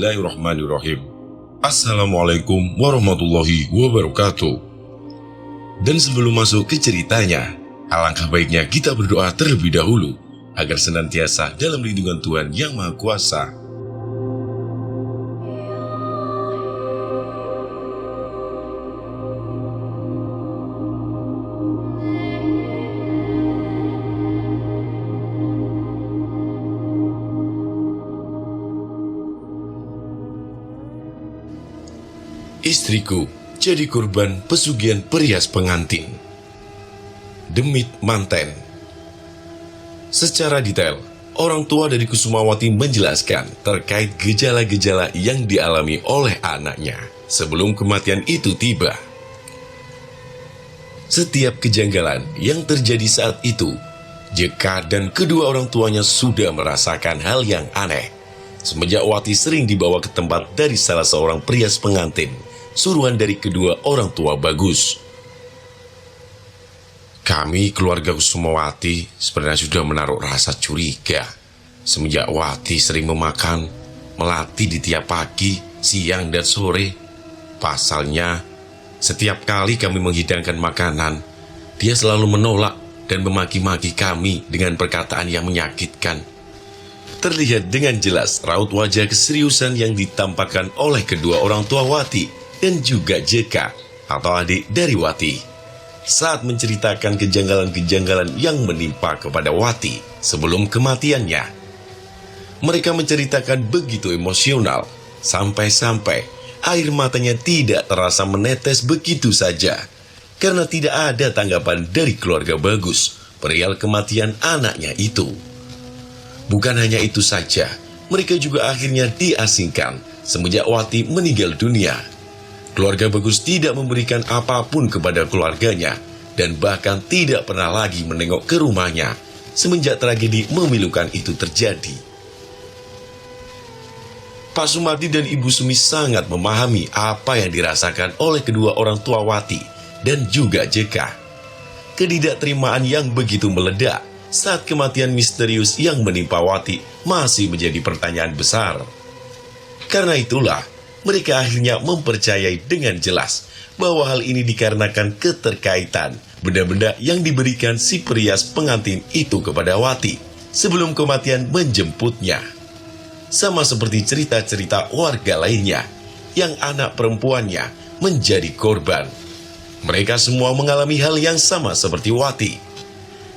Bismillahirrahmanirrahim. Assalamualaikum warahmatullahi wabarakatuh. Dan sebelum masuk ke ceritanya, alangkah baiknya kita berdoa terlebih dahulu agar senantiasa dalam lindungan Tuhan Yang Maha Kuasa. Istriku jadi korban pesugihan perias pengantin. Demit Manten. Secara detail, orang tua dari Kusumawati menjelaskan terkait gejala-gejala yang dialami oleh anaknya sebelum kematian itu tiba. Setiap kejanggalan yang terjadi saat itu, Jeka dan kedua orang tuanya sudah merasakan hal yang aneh. Semenjak Wati sering dibawa ke tempat dari salah seorang perias pengantin, suruhan dari kedua orang tua Bagus. Kami keluarga Kusumawati sebenarnya sudah menaruh rasa curiga semenjak Wati sering memakan melati di tiap pagi, siang, dan sore. Pasalnya, setiap kali kami menghidangkan makanan, dia selalu menolak dan memaki-maki kami dengan perkataan yang menyakitkan. Terlihat dengan jelas raut wajah keseriusan yang ditampakkan oleh kedua orang tua Wati dan juga Jeka atau adik dari Wati saat menceritakan kejanggalan-kejanggalan yang menimpa kepada Wati sebelum kematiannya. Mereka menceritakan begitu emosional sampai-sampai air matanya tidak terasa menetes begitu saja karena tidak ada tanggapan dari keluarga Bagus perihal kematian anaknya itu. Bukan hanya itu saja, mereka juga akhirnya diasingkan semenjak Wati meninggal dunia. Keluarga Bagus tidak memberikan apapun kepada keluarganya dan bahkan tidak pernah lagi menengok ke rumahnya semenjak tragedi memilukan itu terjadi. Pak Sumardi dan Ibu Sumi sangat memahami apa yang dirasakan oleh kedua orang tua Wati dan juga Jeka. Ketidakterimaan yang begitu meledak saat kematian misterius yang menimpa Wati masih menjadi pertanyaan besar. Karena itulah, mereka akhirnya mempercayai dengan jelas bahwa hal ini dikarenakan keterkaitan benda-benda yang diberikan si perias pengantin itu kepada Wati sebelum kematian menjemputnya. Sama seperti cerita-cerita warga lainnya yang anak perempuannya menjadi korban. Mereka semua mengalami hal yang sama seperti Wati.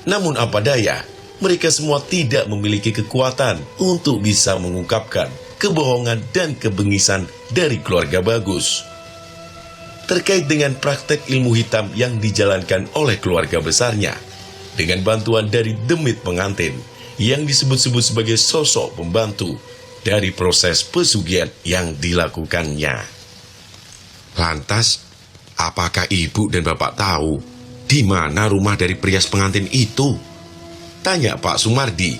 Namun apa daya, mereka semua tidak memiliki kekuatan untuk bisa mengungkapkan kebohongan dan kebengisan dari keluarga Bagus terkait dengan praktek ilmu hitam yang dijalankan oleh keluarga besarnya dengan bantuan dari demit pengantin yang disebut-sebut sebagai sosok pembantu dari proses pesugihan yang dilakukannya. Lantas, apakah ibu dan bapak tahu di mana rumah dari perias pengantin itu? Tanya Pak Sumardi.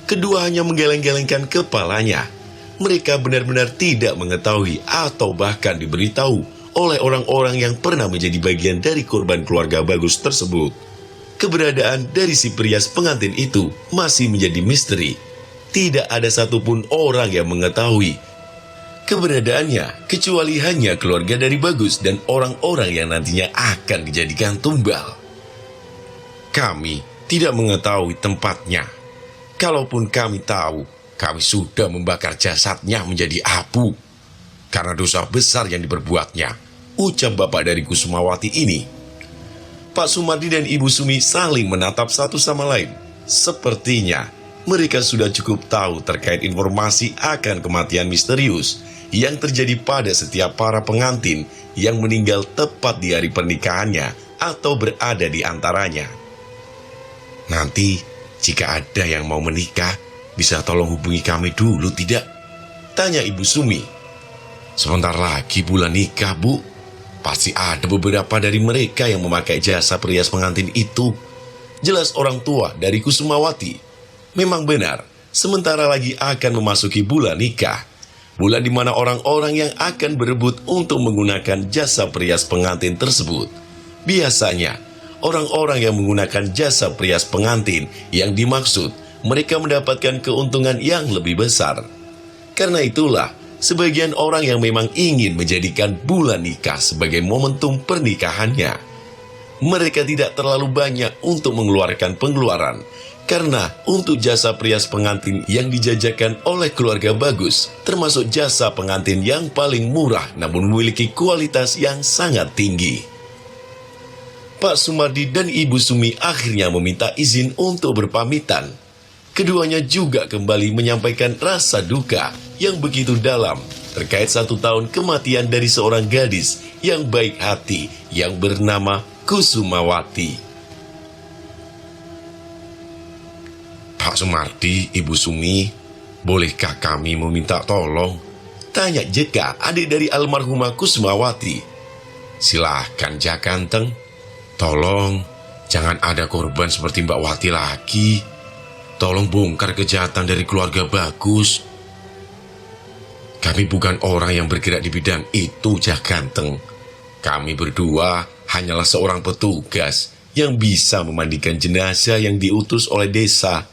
Kedua hanya menggeleng-gelengkan kepalanya. Mereka benar-benar tidak mengetahui atau bahkan diberitahu oleh orang-orang yang pernah menjadi bagian dari korban keluarga Bagus tersebut. Keberadaan dari si perias pengantin itu masih menjadi misteri. Tidak ada satupun orang yang mengetahui keberadaannya kecuali hanya keluarga dari Bagus dan orang-orang yang nantinya akan dijadikan tumbal. Kami tidak mengetahui tempatnya. Kalaupun kami tahu, kami sudah membakar jasadnya menjadi abu karena dosa besar yang diperbuatnya, ucap bapak dari Kusumawati ini. Pak Sumardi dan Ibu Sumi saling menatap satu sama lain. Sepertinya mereka sudah cukup tahu terkait informasi akan kematian misterius yang terjadi pada setiap para pengantin yang meninggal tepat di hari pernikahannya atau berada di antaranya. Nanti jika ada yang mau menikah, bisa tolong hubungi kami dulu tidak? Tanya Ibu Sumi. Sebentar lagi bulan nikah, Bu. Pasti ada beberapa dari mereka yang memakai jasa perias pengantin itu. Jelas orang tua dari Kusumawati. Memang benar, sementara lagi akan memasuki bulan nikah. Bulan di mana orang-orang yang akan berebut untuk menggunakan jasa perias pengantin tersebut. Biasanya, orang-orang yang menggunakan jasa perias pengantin yang dimaksud, mereka mendapatkan keuntungan yang lebih besar. Karena itulah, sebagian orang yang memang ingin menjadikan bulan nikah sebagai momentum pernikahannya. Mereka tidak terlalu banyak untuk mengeluarkan pengeluaran, karena untuk jasa perias pengantin yang dijajakan oleh keluarga Bagus, termasuk jasa pengantin yang paling murah namun memiliki kualitas yang sangat tinggi. Pak Sumardi dan Ibu Sumi akhirnya meminta izin untuk berpamitan. Keduanya juga kembali menyampaikan rasa duka yang begitu dalam terkait 1 tahun kematian dari seorang gadis yang baik hati yang bernama Kusumawati. Pak Sumardi, Ibu Sumi, bolehkah kami meminta tolong? Tanya Jeka, adik dari almarhumah Kusumawati. Silahkan, Jakanteng. Tolong, jangan ada korban seperti Mbak Wati lagi. Tolong bongkar kejahatan dari keluarga Bagus. Kami bukan orang yang bergerak di bidang itu, Jakanteng. Kami berdua hanyalah seorang petugas yang bisa memandikan jenazah yang diutus oleh desa.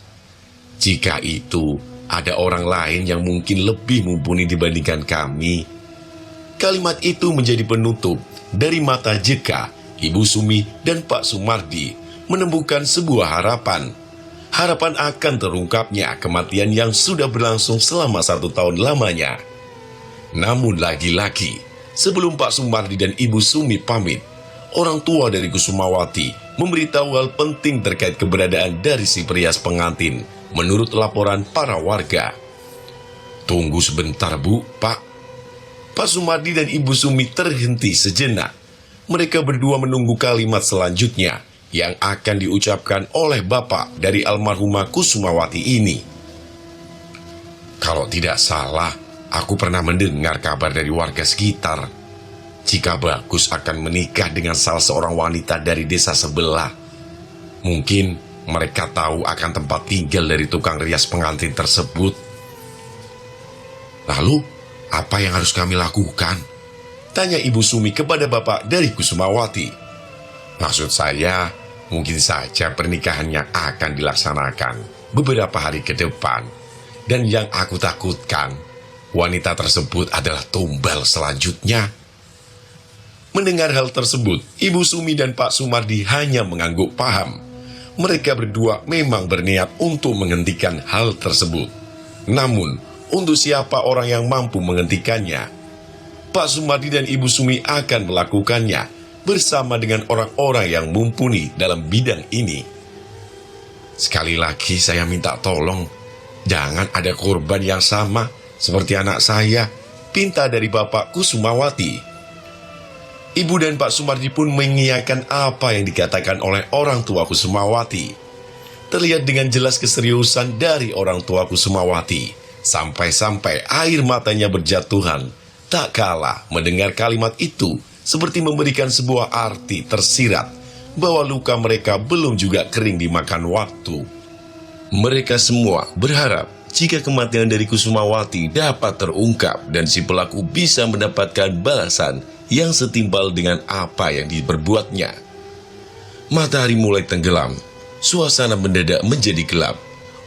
Jika itu ada orang lain yang mungkin lebih mumpuni dibandingkan kami. Kalimat itu menjadi penutup dari mata Jeka, Ibu Sumi, dan Pak Sumardi menemukan sebuah harapan. Harapan akan terungkapnya kematian yang sudah berlangsung selama 1 tahun lamanya. Namun lagi-lagi, sebelum Pak Sumardi dan Ibu Sumi pamit, orang tua dari Kusumawati memberitahu hal penting terkait keberadaan dari si perias pengantin. Menurut laporan para warga. Tunggu sebentar, Bu, Pak. Pak Sumardi dan Ibu Sumi terhenti sejenak. Mereka berdua menunggu kalimat selanjutnya yang akan diucapkan oleh bapak dari almarhumah Kusumawati ini. Kalau tidak salah, aku pernah mendengar kabar dari warga sekitar. Jika Bagus akan menikah dengan salah seorang wanita dari desa sebelah, mungkin mereka tahu akan tempat tinggal dari tukang rias pengantin tersebut. Lalu, apa yang harus kami lakukan? Tanya Ibu Sumi kepada bapak dari Kusumawati. Maksud saya, mungkin saja pernikahannya akan dilaksanakan beberapa hari ke depan. Dan yang aku takutkan, wanita tersebut adalah tumbal selanjutnya. Mendengar hal tersebut, Ibu Sumi dan Pak Sumardi hanya mengangguk paham. Mereka berdua memang berniat untuk menghentikan hal tersebut. Namun, untuk siapa orang yang mampu menghentikannya? Pak Sumardi dan Ibu Sumi akan melakukannya bersama dengan orang-orang yang mumpuni dalam bidang ini. Sekali lagi saya minta tolong, jangan ada korban yang sama seperti anak saya, pinta dari Bapak Kusumawati. Ibu dan Pak Sumardi pun mengiyakan apa yang dikatakan oleh orang tua Kusumawati. Terlihat dengan jelas keseriusan dari orang tua Kusumawati, sampai-sampai air matanya berjatuhan. Tak kalah mendengar kalimat itu, seperti memberikan sebuah arti tersirat, bahwa luka mereka belum juga kering dimakan waktu. Mereka semua berharap jika kematian dari Kusumawati dapat terungkap dan si pelaku bisa mendapatkan balasan yang setimpal dengan apa yang diperbuatnya. Matahari mulai tenggelam, suasana mendadak menjadi gelap.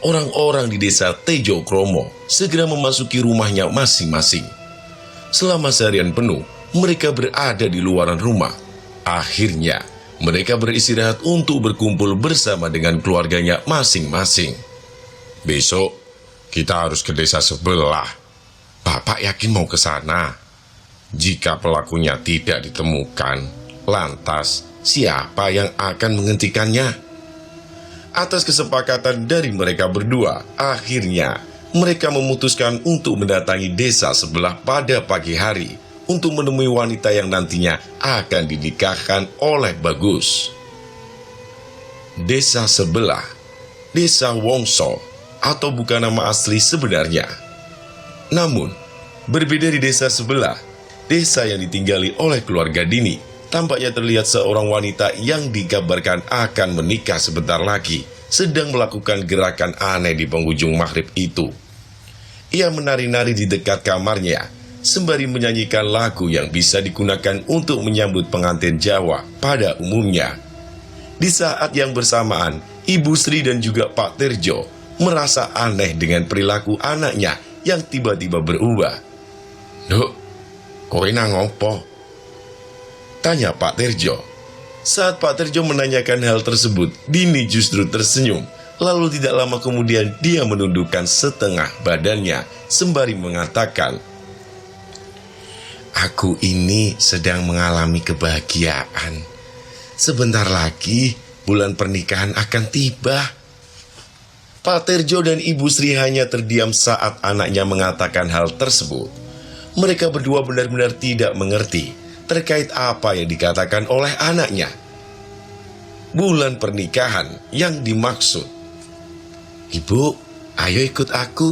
Orang-orang di desa Tejo Kromo segera memasuki rumahnya masing-masing. Selama seharian penuh, mereka berada di luaran rumah. Akhirnya, mereka beristirahat untuk berkumpul bersama dengan keluarganya masing-masing. Besok, kita harus ke desa sebelah. Bapak yakin mau ke sana? Jika pelakunya tidak ditemukan, lantas siapa yang akan menghentikannya? Atas kesepakatan dari mereka berdua, akhirnya mereka memutuskan untuk mendatangi desa sebelah pada pagi hari untuk menemui wanita yang nantinya akan dinikahkan oleh Bagus. Desa sebelah, Desa Wongso, atau bukan nama asli sebenarnya. Namun, berbeda di desa sebelah, desa yang ditinggali oleh keluarga Dini, tampaknya terlihat seorang wanita yang dikabarkan akan menikah sebentar lagi, sedang melakukan gerakan aneh di penghujung maghrib itu. Ia menari-nari di dekat kamarnya, sembari menyanyikan lagu yang bisa digunakan untuk menyambut pengantin Jawa pada umumnya. Di saat yang bersamaan, Ibu Sri dan juga Pak Terjo merasa aneh dengan perilaku anaknya yang tiba-tiba berubah. "Duk, kowe nang opo?" tanya Pak Terjo. Saat Pak Terjo menanyakan hal tersebut, Dini justru tersenyum. Lalu tidak lama kemudian dia menundukkan setengah badannya sembari mengatakan, "Aku ini sedang mengalami kebahagiaan. Sebentar lagi bulan pernikahan akan tiba." Pak Terjo dan Ibu Sri hanya terdiam saat anaknya mengatakan hal tersebut. Mereka berdua benar-benar tidak mengerti terkait apa yang dikatakan oleh anaknya. Bulan pernikahan yang dimaksud. "Ibu, ayo ikut aku,"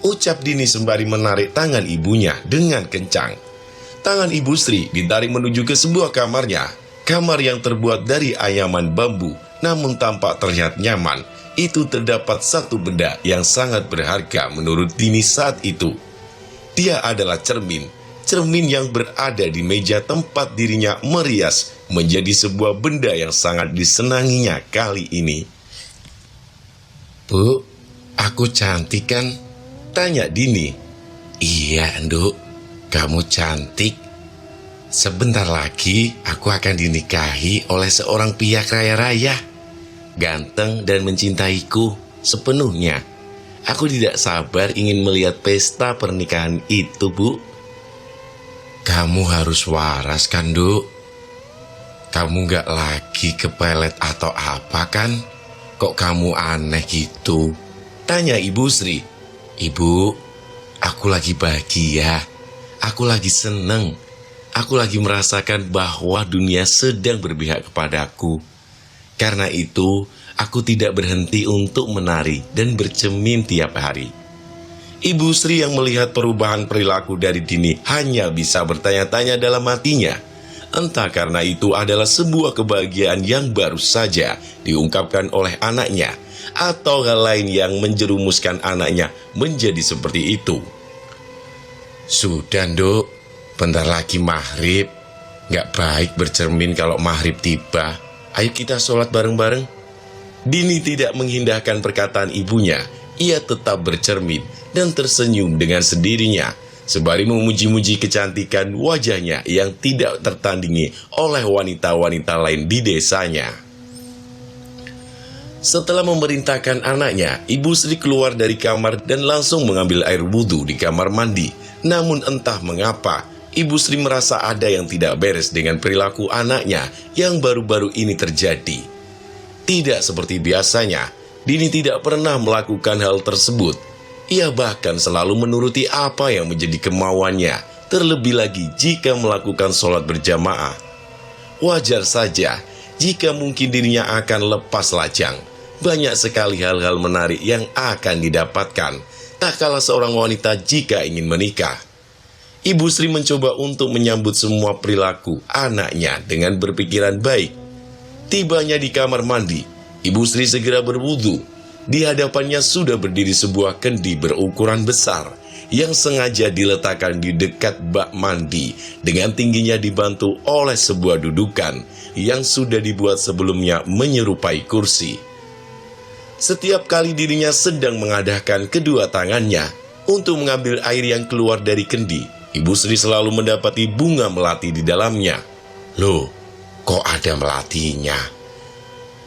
ucap Dini sembari menarik tangan ibunya dengan kencang. Tangan Ibu Sri ditarik menuju ke sebuah kamarnya. Kamar yang terbuat dari anyaman bambu, namun tampak terlihat nyaman. Itu terdapat satu benda yang sangat berharga menurut Dini saat itu. Dia adalah cermin. Cermin yang berada di meja tempat dirinya merias menjadi sebuah benda yang sangat disenanginya kali ini. "Bu, aku cantik kan?" tanya Dini. "Iya, Nduk, kamu cantik. Sebentar lagi aku akan dinikahi oleh seorang pria kaya raya, ganteng dan mencintaiku sepenuhnya. Aku tidak sabar ingin melihat pesta pernikahan itu, Bu." "Kamu harus waras kan, Nduk? Kamu gak lagi kepelet atau apa kan? Kok kamu aneh gitu?" tanya Ibu Sri. "Ibu, aku lagi bahagia. Aku lagi seneng. Aku lagi merasakan bahwa dunia sedang berpihak kepadaku. Karena itu, aku tidak berhenti untuk menari dan bercermin tiap hari." Ibu Sri yang melihat perubahan perilaku dari Dini hanya bisa bertanya-tanya dalam hatinya. Entah karena itu adalah sebuah kebahagiaan yang baru saja diungkapkan oleh anaknya, atau hal lain yang menjerumuskan anaknya menjadi seperti itu. "Sudah, Nduk, bentar lagi maghrib. Gak baik bercermin kalau maghrib tiba. Ayo kita sholat bareng-bareng." Dini tidak mengindahkan perkataan ibunya. Ia tetap bercermin dan tersenyum dengan sendirinya, sembari memuji-muji kecantikan wajahnya yang tidak tertandingi oleh wanita-wanita lain di desanya. Setelah memerintahkan anaknya, Ibu Sri keluar dari kamar dan langsung mengambil air wudhu di kamar mandi. Namun entah mengapa, Ibu Sri merasa ada yang tidak beres dengan perilaku anaknya yang baru-baru ini terjadi. Tidak seperti biasanya, Dini tidak pernah melakukan hal tersebut. Ia bahkan selalu menuruti apa yang menjadi kemauannya, terlebih lagi jika melakukan sholat berjamaah. Wajar saja jika mungkin dirinya akan lepas lajang. Banyak sekali hal-hal menarik yang akan didapatkan, tak kalah seorang wanita jika ingin menikah. Ibu Sri mencoba untuk menyambut semua perilaku anaknya dengan berpikiran baik. Tibanya di kamar mandi, Ibu Sri segera berwudu. Di hadapannya sudah berdiri sebuah kendi berukuran besar yang sengaja diletakkan di dekat bak mandi dengan tingginya dibantu oleh sebuah dudukan yang sudah dibuat sebelumnya menyerupai kursi. Setiap kali dirinya sedang mengadahkan kedua tangannya untuk mengambil air yang keluar dari kendi, Ibu Sri selalu mendapati bunga melati di dalamnya. "Loh, kok ada melatinya?"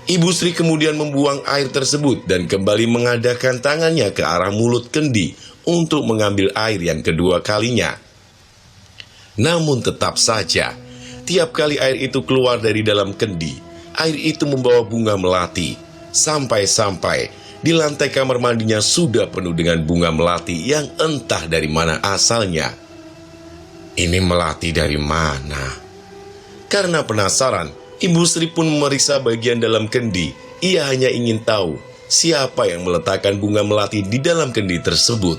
Ibu Sri kemudian membuang air tersebut dan kembali mengadahkan tangannya ke arah mulut kendi untuk mengambil air yang kedua kalinya. Namun tetap saja, tiap kali air itu keluar dari dalam kendi, air itu membawa bunga melati. Sampai-sampai di lantai kamar mandinya sudah penuh dengan bunga melati yang entah dari mana asalnya. Ini melati dari mana? Karena penasaran, Ibu Sri pun memeriksa bagian dalam kendi. Ia hanya ingin tahu siapa yang meletakkan bunga melati di dalam kendi tersebut.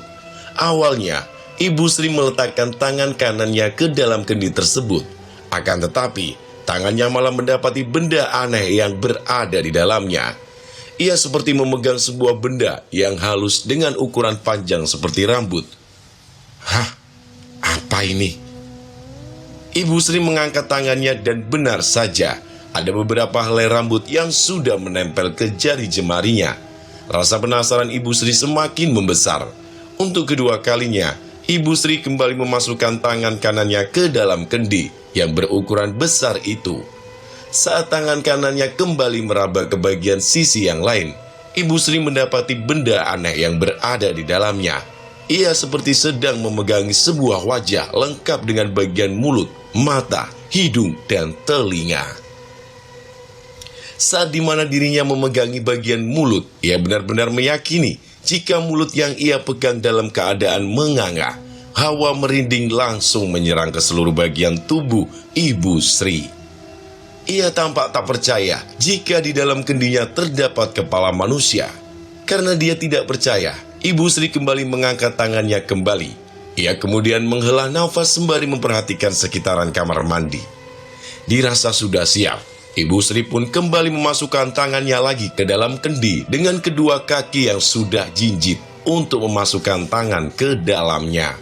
Awalnya, Ibu Sri meletakkan tangan kanannya ke dalam kendi tersebut. Akan tetapi, tangannya malah mendapati benda aneh yang berada di dalamnya. Ia seperti memegang sebuah benda yang halus dengan ukuran panjang seperti rambut. "Hah? Apa ini?" Ibu Sri mengangkat tangannya dan benar saja, ada beberapa helai rambut yang sudah menempel ke jari jemarinya. Rasa penasaran Ibu Sri semakin membesar. Untuk kedua kalinya, Ibu Sri kembali memasukkan tangan kanannya ke dalam kendi yang berukuran besar itu. Saat tangan kanannya kembali meraba ke bagian sisi yang lain, Ibu Sri mendapati benda aneh yang berada di dalamnya. Ia seperti sedang memegangi sebuah wajah lengkap dengan bagian mulut, mata, hidung, dan telinga. Saat dimana dirinya memegangi bagian mulut, ia benar-benar meyakini jika mulut yang ia pegang dalam keadaan menganga. Hawa merinding langsung menyerang ke seluruh bagian tubuh Ibu Sri. Ia tampak tak percaya jika di dalam kendinya terdapat kepala manusia. Karena dia tidak percaya, Ibu Sri kembali mengangkat tangannya kembali. Ia kemudian menghela nafas sembari memperhatikan sekitaran kamar mandi. Dirasa sudah siap, Ibu Sri pun kembali memasukkan tangannya lagi ke dalam kendi dengan kedua kaki yang sudah jinjit untuk memasukkan tangan ke dalamnya.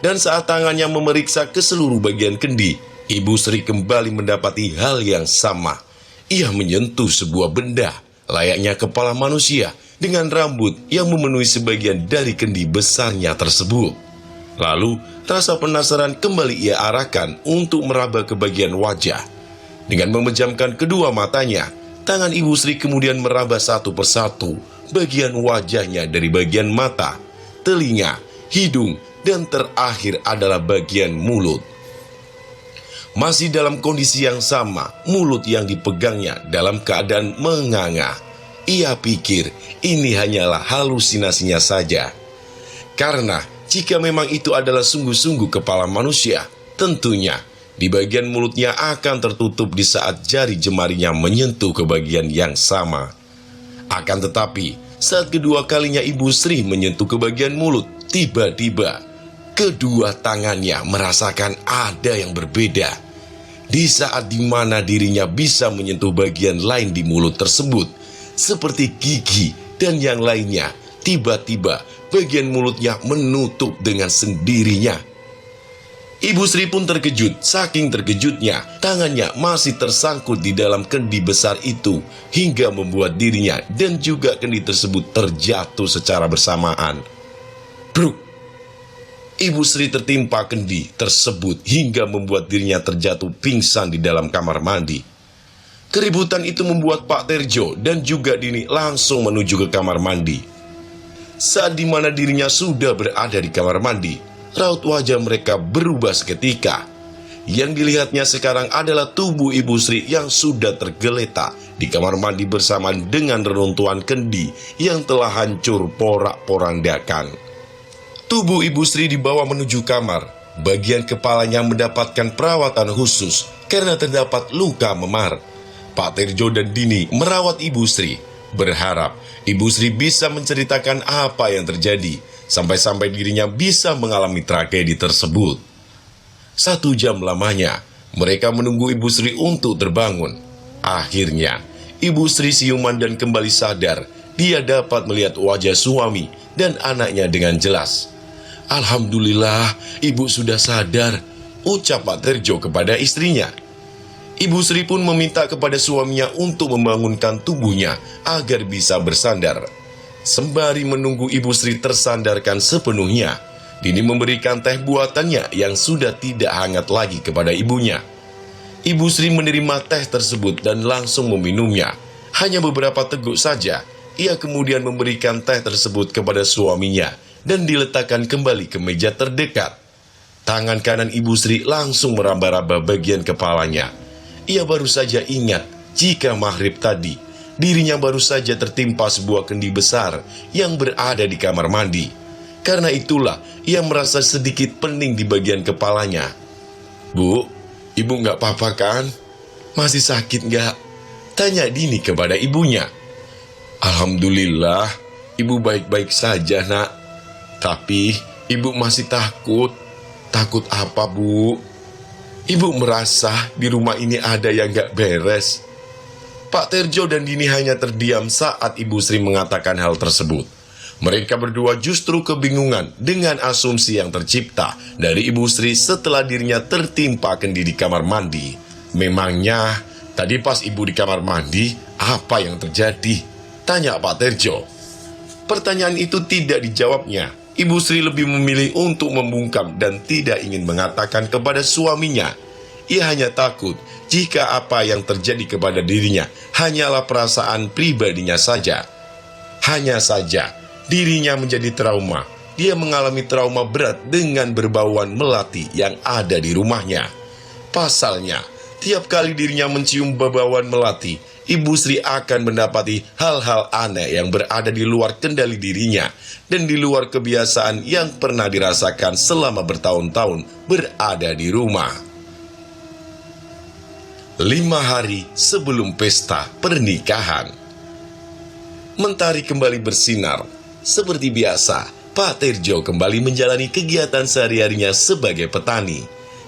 Dan saat tangannya memeriksa ke seluruh bagian kendi, Ibu Sri kembali mendapati hal yang sama. Ia menyentuh sebuah benda layaknya kepala manusia dengan rambut yang memenuhi sebagian dari kendi besarnya tersebut. Lalu rasa penasaran kembali ia arahkan untuk meraba ke bagian wajah. Dengan memejamkan kedua matanya, tangan Ibu Sri kemudian meraba satu persatu bagian wajahnya dari bagian mata, telinga, hidung, dan terakhir adalah bagian mulut. Masih dalam kondisi yang sama, mulut yang dipegangnya dalam keadaan menganga. Ia pikir ini hanyalah halusinasinya saja. Karena jika memang itu adalah sungguh-sungguh kepala manusia, tentunya di bagian mulutnya akan tertutup di saat jari jemarinya menyentuh ke bagian yang sama. Akan tetapi, saat kedua kalinya Ibu Sri menyentuh ke bagian mulut, tiba-tiba kedua tangannya merasakan ada yang berbeda. Di saat dimana dirinya bisa menyentuh bagian lain di mulut tersebut, seperti gigi dan yang lainnya, tiba-tiba bagian mulutnya menutup dengan sendirinya. Ibu Sri pun terkejut, saking terkejutnya, tangannya masih tersangkut di dalam kendi besar itu, hingga membuat dirinya dan juga kendi tersebut terjatuh secara bersamaan. Bruk! Ibu Sri tertimpa kendi tersebut hingga membuat dirinya terjatuh pingsan di dalam kamar mandi. Keributan itu membuat Pak Terjo dan juga Dini langsung menuju ke kamar mandi. Saat dimana dirinya sudah berada di kamar mandi, raut wajah mereka berubah seketika. Yang dilihatnya sekarang adalah tubuh Ibu Sri yang sudah tergeletak di kamar mandi bersamaan dengan reruntuhan kendi yang telah hancur porak-porandakan. Tubuh Ibu Sri dibawa menuju kamar. Bagian kepalanya mendapatkan perawatan khusus karena terdapat luka memar. Pak Terjo dan Dini merawat Ibu Sri, berharap Ibu Sri bisa menceritakan apa yang terjadi, sampai-sampai dirinya bisa mengalami tragedi tersebut. 1 jam lamanya, mereka menunggu Ibu Sri untuk terbangun. Akhirnya, Ibu Sri siuman dan kembali sadar. Dia dapat melihat wajah suami dan anaknya dengan jelas. Alhamdulillah, Ibu sudah sadar, ucap Pak Terjo kepada istrinya. Ibu Sri pun meminta kepada suaminya untuk membangunkan tubuhnya agar bisa bersandar. Sembari menunggu Ibu Sri tersandarkan sepenuhnya, Dini memberikan teh buatannya yang sudah tidak hangat lagi kepada ibunya. Ibu Sri menerima teh tersebut dan langsung meminumnya. Hanya beberapa teguk saja, ia kemudian memberikan teh tersebut kepada suaminya dan diletakkan kembali ke meja terdekat. Tangan kanan Ibu Sri langsung meraba-raba bagian kepalanya. Ia baru saja ingat jika maghrib tadi, dirinya baru saja tertimpa sebuah kendi besar yang berada di kamar mandi. Karena itulah, ia merasa sedikit pening di bagian kepalanya. Bu, Ibu nggak apa-apa kan? Masih sakit nggak? Tanya Dini kepada ibunya. Alhamdulillah, Ibu baik-baik saja nak. Tapi Ibu masih takut. Takut apa, Bu? Ibu merasa di rumah ini ada yang gak beres. Pak Terjo dan Dini hanya terdiam saat Ibu Sri mengatakan hal tersebut. Mereka berdua justru kebingungan dengan asumsi yang tercipta dari Ibu Sri setelah dirinya tertimpa kendi di kamar mandi. Memangnya tadi pas Ibu di kamar mandi, apa yang terjadi? Tanya Pak Terjo. Pertanyaan itu tidak dijawabnya. Ibu Sri lebih memilih untuk membungkam dan tidak ingin mengatakan kepada suaminya. Ia hanya takut jika apa yang terjadi kepada dirinya hanyalah perasaan pribadinya saja. Hanya saja dirinya menjadi trauma. Dia mengalami trauma berat dengan berbauan melati yang ada di rumahnya. Pasalnya, tiap kali dirinya mencium bebauan melati, Ibu Sri akan mendapati hal-hal aneh yang berada di luar kendali dirinya dan di luar kebiasaan yang pernah dirasakan selama bertahun-tahun berada di rumah. 5 hari sebelum pesta pernikahan, mentari kembali bersinar. Seperti biasa, Pak Terjo kembali menjalani kegiatan sehari-harinya sebagai petani.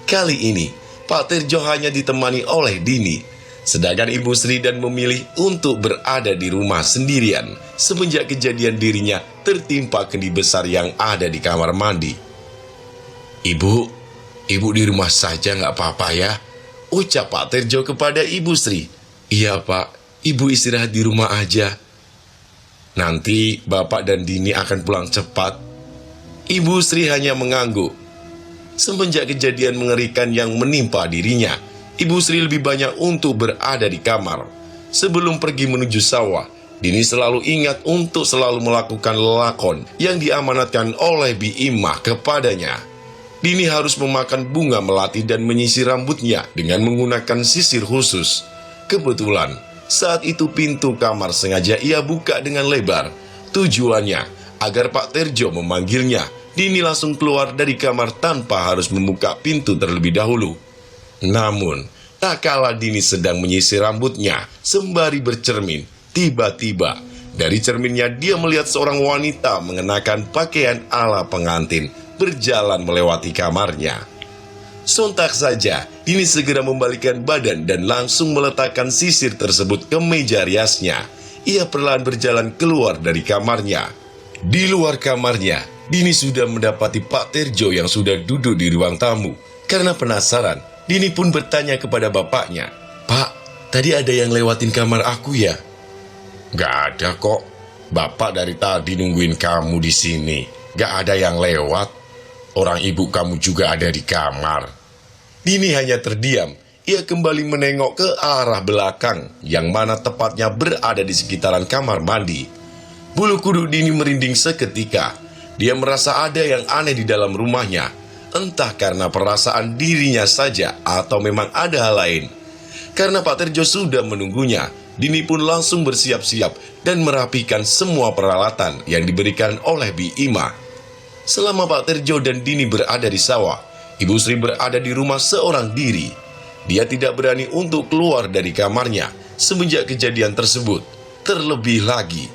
Kali ini, Pak Terjo hanya ditemani oleh Dini, sedangkan Ibu Sri dan memilih untuk berada di rumah sendirian semenjak kejadian dirinya tertimpa kendi besar yang ada di kamar mandi. Ibu di rumah saja nggak apa-apa ya, ucap Pak Terjo kepada Ibu Sri. Iya Pak, Ibu istirahat di rumah aja. Nanti Bapak dan Dini akan pulang cepat. Ibu Sri hanya mengangguk. Semenjak kejadian mengerikan yang menimpa dirinya, Ibu Sri lebih banyak untuk berada di kamar. Sebelum pergi menuju sawah, Dini selalu ingat untuk selalu melakukan lakon yang diamanatkan oleh Bi Imah kepadanya. Dini harus memakan bunga melati dan menyisir rambutnya dengan menggunakan sisir khusus. Kebetulan, saat itu pintu kamar sengaja ia buka dengan lebar. Tujuannya agar Pak Terjo memanggilnya. Dini langsung keluar dari kamar tanpa harus membuka pintu terlebih dahulu. Namun, tak kala Dini sedang menyisir rambutnya sembari bercermin, tiba-tiba dari cerminnya dia melihat seorang wanita mengenakan pakaian ala pengantin berjalan melewati kamarnya. Sontak saja, Dini segera membalikkan badan dan langsung meletakkan sisir tersebut ke meja riasnya. Ia perlahan berjalan keluar dari kamarnya. Di luar kamarnya, Dini sudah mendapati Pak Terjo yang sudah duduk di ruang tamu. Karena penasaran, Dini pun bertanya kepada bapaknya, "Pak, tadi ada yang lewatin kamar aku ya?" "Gak ada kok. Bapak dari tadi nungguin kamu di sini. Gak ada yang lewat. Orang ibu kamu juga ada di kamar." Dini hanya terdiam. Ia kembali menengok ke arah belakang, yang mana tepatnya berada di sekitaran kamar mandi. Bulu kuduk Dini merinding seketika. Dia merasa ada yang aneh di dalam rumahnya. Entah karena perasaan dirinya saja atau memang ada hal lain. Karena Pak Terjo sudah menunggunya, Dini pun langsung bersiap-siap dan merapikan semua peralatan yang diberikan oleh Bi Imah. Selama Pak Terjo dan Dini berada di sawah, Ibu Sri berada di rumah seorang diri. Dia tidak berani untuk keluar dari kamarnya semenjak kejadian tersebut. Terlebih lagi,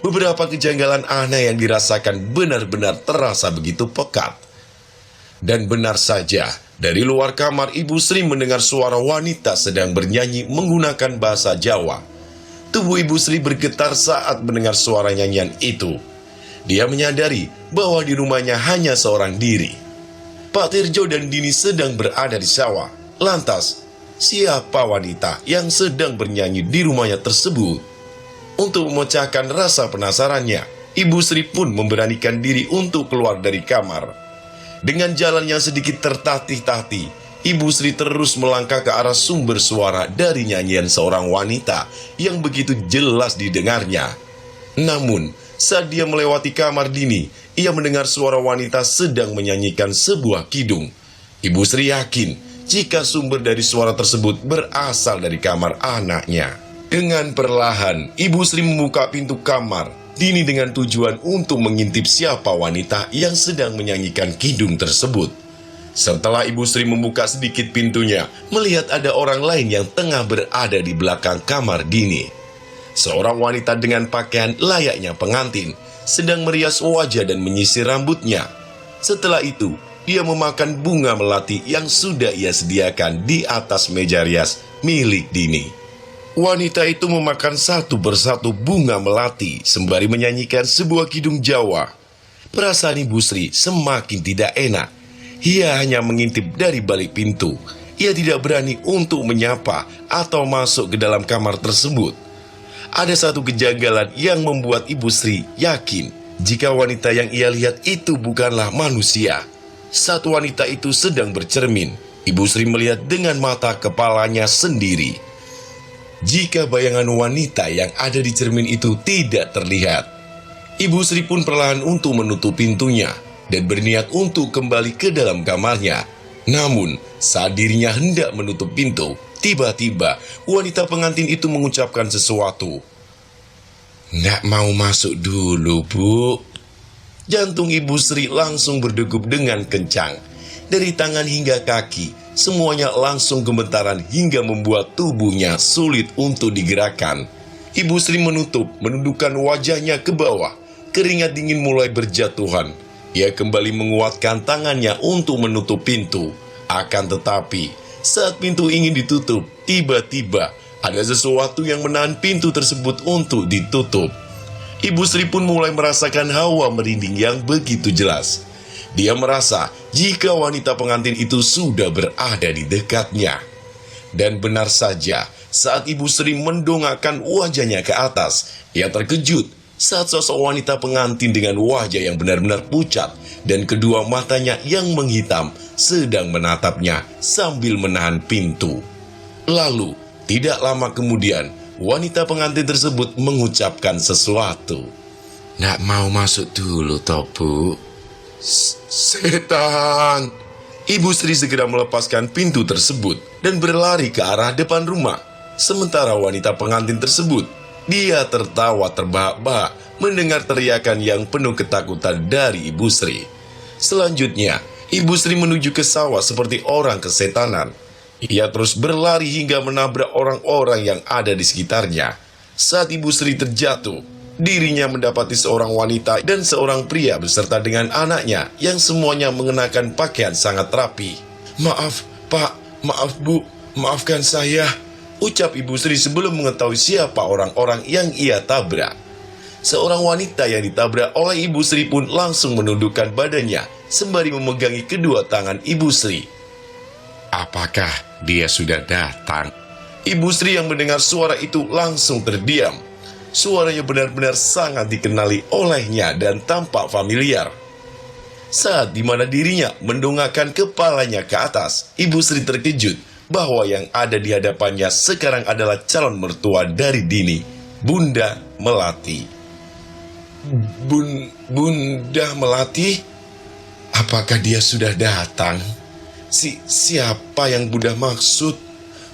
beberapa kejanggalan aneh yang dirasakan benar-benar terasa begitu pekat. Dan benar saja, dari luar kamar Ibu Sri mendengar suara wanita sedang bernyanyi menggunakan bahasa Jawa. Tubuh Ibu Sri bergetar saat mendengar suara nyanyian itu. Dia menyadari bahwa di rumahnya hanya seorang diri. Pak Terjo dan Dini sedang berada di sawah. Lantas, siapa wanita yang sedang bernyanyi di rumahnya tersebut? Untuk memecahkan rasa penasarannya, Ibu Sri pun memberanikan diri untuk keluar dari kamar. Dengan jalan yang sedikit tertatih-tatih, Ibu Sri terus melangkah ke arah sumber suara dari nyanyian seorang wanita yang begitu jelas didengarnya. Namun, saat dia melewati kamar Dini, ia mendengar suara wanita sedang menyanyikan sebuah kidung. Ibu Sri yakin jika sumber dari suara tersebut berasal dari kamar anaknya. Dengan perlahan, Ibu Sri membuka pintu kamar Dini dengan tujuan untuk mengintip siapa wanita yang sedang menyanyikan kidung tersebut. Setelah Ibu Sri membuka sedikit pintunya, melihat ada orang lain yang tengah berada di belakang kamar Dini. Seorang wanita dengan pakaian layaknya pengantin, sedang merias wajah dan menyisir rambutnya. Setelah itu, dia memakan bunga melati yang sudah ia sediakan di atas meja rias milik Dini. Wanita itu memakan satu persatu bunga melati sembari menyanyikan sebuah kidung Jawa. Perasaan Ibu Sri semakin tidak enak. Ia hanya mengintip dari balik pintu. Ia tidak berani untuk menyapa atau masuk ke dalam kamar tersebut. Ada satu kejanggalan yang membuat Ibu Sri yakin jika wanita yang ia lihat itu bukanlah manusia. Saat wanita itu sedang bercermin, Ibu Sri melihat dengan mata kepalanya sendiri. Jika bayangan wanita yang ada di cermin itu tidak terlihat, Ibu Sri pun perlahan untuk menutup pintunya dan berniat untuk kembali ke dalam kamarnya. Namun, saat dirinya hendak menutup pintu, tiba-tiba wanita pengantin itu mengucapkan sesuatu. "Nggak mau masuk dulu, Bu." Jantung Ibu Sri langsung berdegup dengan kencang. Dari tangan hingga kaki, semuanya langsung gemetaran hingga membuat tubuhnya sulit untuk digerakkan. Ibu Sri menundukkan wajahnya ke bawah. Keringat dingin mulai berjatuhan. Ia kembali menguatkan tangannya untuk menutup pintu. Akan tetapi, saat pintu ingin ditutup, tiba-tiba ada sesuatu yang menahan pintu tersebut untuk ditutup. Ibu Sri pun mulai merasakan hawa merinding yang begitu jelas. Dia merasa jika wanita pengantin itu sudah berada di dekatnya. Dan benar saja, saat Ibu Sri mendongakkan wajahnya ke atas, ia terkejut saat sosok wanita pengantin dengan wajah yang benar-benar pucat dan kedua matanya yang menghitam sedang menatapnya sambil menahan pintu. Lalu, tidak lama kemudian, wanita pengantin tersebut mengucapkan sesuatu. "Nggak mau masuk dulu, toh, Bu?" "Setan!" Ibu Sri segera melepaskan pintu tersebut dan berlari ke arah depan rumah. Sementara wanita pengantin tersebut, dia tertawa terbahak-bahak mendengar teriakan yang penuh ketakutan dari Ibu Sri. Selanjutnya, Ibu Sri menuju ke sawah seperti orang kesetanan. Ia terus berlari hingga menabrak orang-orang yang ada di sekitarnya. Saat Ibu Sri terjatuh, dirinya mendapati seorang wanita dan seorang pria beserta dengan anaknya yang semuanya mengenakan pakaian sangat rapi. "Maaf, Pak, maaf Bu, maafkan saya," ucap Ibu Sri sebelum mengetahui siapa orang-orang yang ia tabrak. Seorang wanita yang ditabrak oleh Ibu Sri pun langsung menundukkan badannya sembari memegangi kedua tangan Ibu Sri. Apakah dia sudah datang? Ibu Sri yang mendengar suara itu langsung terdiam. Suaranya benar-benar sangat dikenali olehnya dan tampak familiar. Saat dimana dirinya mendongakkan kepalanya ke atas, Ibu Sri terkejut bahwa yang ada di hadapannya sekarang adalah calon mertua dari Dini, Bunda Melati. Bunda Melati? Apakah dia sudah datang? Siapa yang Bunda maksud?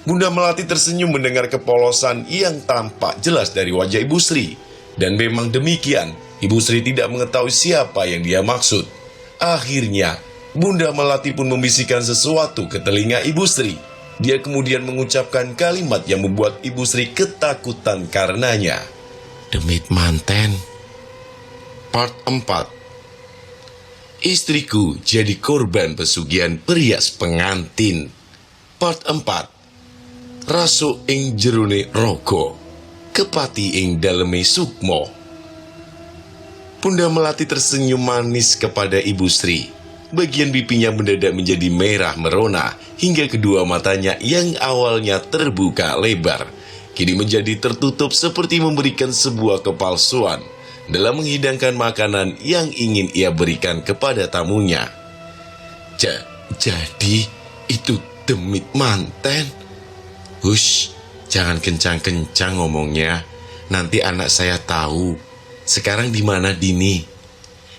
Bunda Melati tersenyum mendengar kepolosan yang tampak jelas dari wajah Ibu Sri. Dan memang demikian, Ibu Sri tidak mengetahui siapa yang dia maksud. Akhirnya, Bunda Melati pun membisikkan sesuatu ke telinga Ibu Sri. Dia kemudian mengucapkan kalimat yang membuat Ibu Sri ketakutan karenanya. "Demit manten." Part 4. Istriku jadi korban pesugihan perias pengantin. Part 4. Rasuk ing jerone rogo, kepati ing daleme sukmo. Bunda Melati tersenyum manis kepada Ibu Sri. Bagian pipinya mendadak menjadi merah merona, hingga kedua matanya yang awalnya terbuka lebar, kini menjadi tertutup seperti memberikan sebuah kepalsuan dalam menghidangkan makanan yang ingin ia berikan kepada tamunya. Jadi itu demit manten? Hush, jangan kencang-kencang ngomongnya. Nanti anak saya tahu. Sekarang di mana Dini?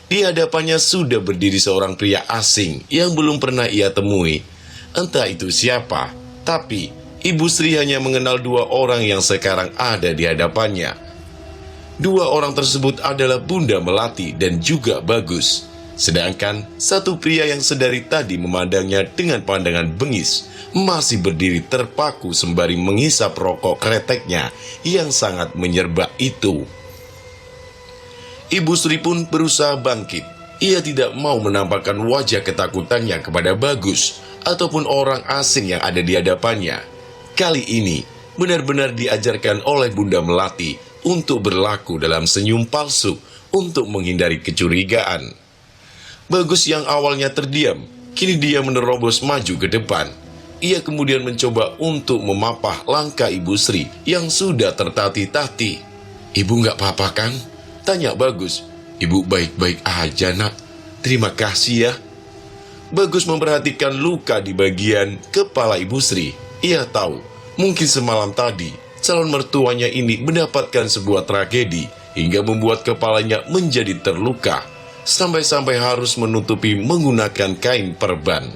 Di hadapannya sudah berdiri seorang pria asing yang belum pernah ia temui. Entah itu siapa, tapi Ibu Sri hanya mengenal dua orang yang sekarang ada di hadapannya. Dua orang tersebut adalah Bunda Melati dan juga Bagus. Sedangkan satu pria yang sedari tadi memandangnya dengan pandangan bengis masih berdiri terpaku sembari menghisap rokok kreteknya yang sangat menyerbak itu. Ibu Sri pun berusaha bangkit. Ia tidak mau menampakkan wajah ketakutannya kepada Bagus ataupun orang asing yang ada di hadapannya. Kali ini benar-benar diajarkan oleh Bunda Melati untuk berlaku dalam senyum palsu untuk menghindari kecurigaan. Bagus yang awalnya terdiam, kini dia menerobos maju ke depan. Ia kemudian mencoba untuk memapah langkah Ibu Sri yang sudah tertatih-tatih. "Ibu nggak apa-apa kan?" tanya Bagus. Ibu baik-baik aja, Nak. Terima kasih ya. Bagus memperhatikan luka di bagian kepala Ibu Sri. Ia tahu, mungkin semalam tadi, calon mertuanya ini mendapatkan sebuah tragedi hingga membuat kepalanya menjadi terluka, sampai-sampai harus menutupi menggunakan kain perban.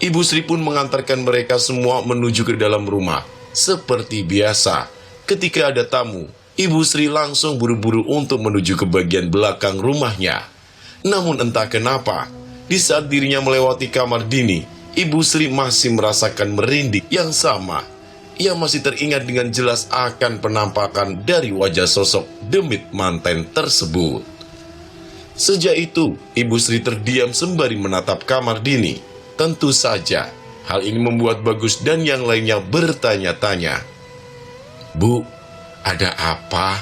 Ibu Sri pun mengantarkan mereka semua menuju ke dalam rumah. Seperti biasa, ketika ada tamu, Ibu Sri langsung buru-buru untuk menuju ke bagian belakang rumahnya. Namun entah kenapa, di saat dirinya melewati kamar Dini, Ibu Sri masih merasakan merinding yang sama. Ia masih teringat dengan jelas akan penampakan dari wajah sosok demit manten tersebut. Sejak itu, Ibu Sri terdiam sembari menatap kamar Dini. Tentu saja, hal ini membuat Bagus dan yang lainnya bertanya-tanya. "Bu, ada apa?"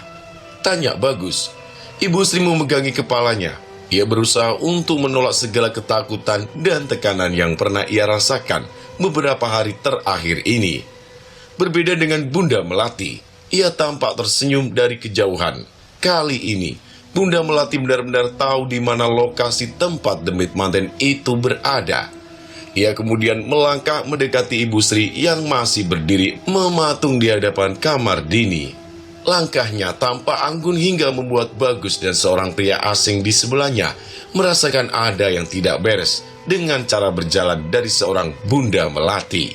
tanya Bagus. Ibu Sri memegangi kepalanya. Ia berusaha untuk menolak segala ketakutan dan tekanan yang pernah ia rasakan beberapa hari terakhir ini. Berbeda dengan Bunda Melati, ia tampak tersenyum dari kejauhan. Kali ini, Bunda Melati benar-benar tahu di mana lokasi tempat demit manten itu berada. Ia kemudian melangkah mendekati Ibu Sri yang masih berdiri mematung di hadapan kamar Dini. Langkahnya tampak anggun hingga membuat Bagus dan seorang pria asing di sebelahnya merasakan ada yang tidak beres dengan cara berjalan dari seorang Bunda Melati.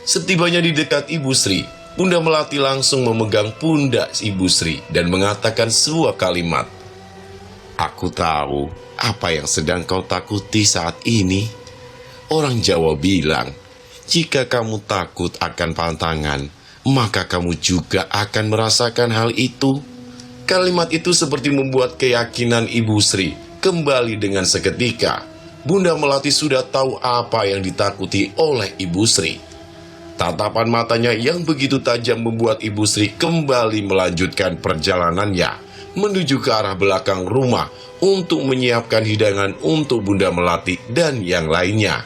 Setibanya di dekat Ibu Sri, Bunda Melati langsung memegang pundak Ibu Sri dan mengatakan sebuah kalimat. "Aku tahu apa yang sedang kau takuti saat ini. Orang Jawa bilang, jika kamu takut akan pantangan, maka kamu juga akan merasakan hal itu." Kalimat itu seperti membuat keyakinan Ibu Sri kembali dengan seketika. Bunda Melati sudah tahu apa yang ditakuti oleh Ibu Sri. Tatapan matanya yang begitu tajam membuat Ibu Sri kembali melanjutkan perjalanannya menuju ke arah belakang rumah untuk menyiapkan hidangan untuk Bunda Melati dan yang lainnya.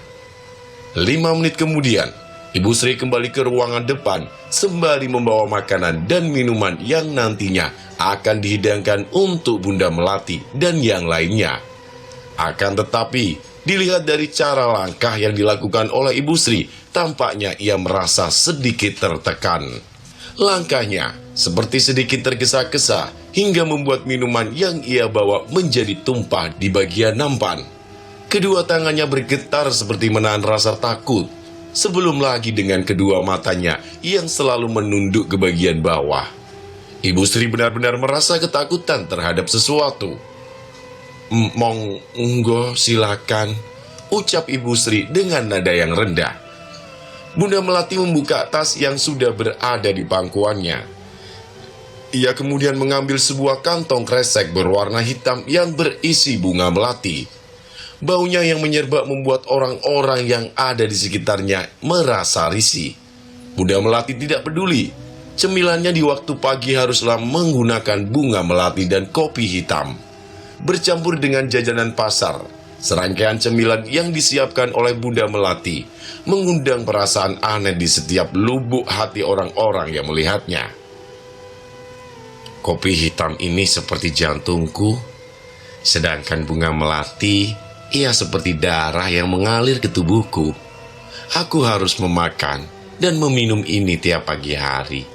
5 menit kemudian, Ibu Sri kembali ke ruangan depan sembari membawa makanan dan minuman yang nantinya akan dihidangkan untuk Bunda Melati dan yang lainnya. Akan tetapi, dilihat dari cara langkah yang dilakukan oleh Ibu Sri, tampaknya ia merasa sedikit tertekan. Langkahnya seperti sedikit tergesa-gesa hingga membuat minuman yang ia bawa menjadi tumpah di bagian nampan. Kedua tangannya bergetar seperti menahan rasa takut. Sebelum lagi dengan kedua matanya yang selalu menunduk ke bagian bawah. Ibu Sri benar-benar merasa ketakutan terhadap sesuatu. "Monggo silakan," ucap Ibu Sri dengan nada yang rendah. Bunda Melati membuka tas yang sudah berada di pangkuannya. Ia kemudian mengambil sebuah kantong kresek berwarna hitam yang berisi bunga melati. Baunya yang menyerbak membuat orang-orang yang ada di sekitarnya merasa risih. Bunda Melati tidak peduli. Cemilannya di waktu pagi haruslah menggunakan bunga melati dan kopi hitam. Bercampur dengan jajanan pasar, serangkaian cemilan yang disiapkan oleh Bunda Melati mengundang perasaan aneh di setiap lubuk hati orang-orang yang melihatnya. "Kopi hitam ini seperti jantungku, sedangkan bunga melati ia seperti darah yang mengalir ke tubuhku. Aku harus memakan dan meminum ini tiap pagi hari."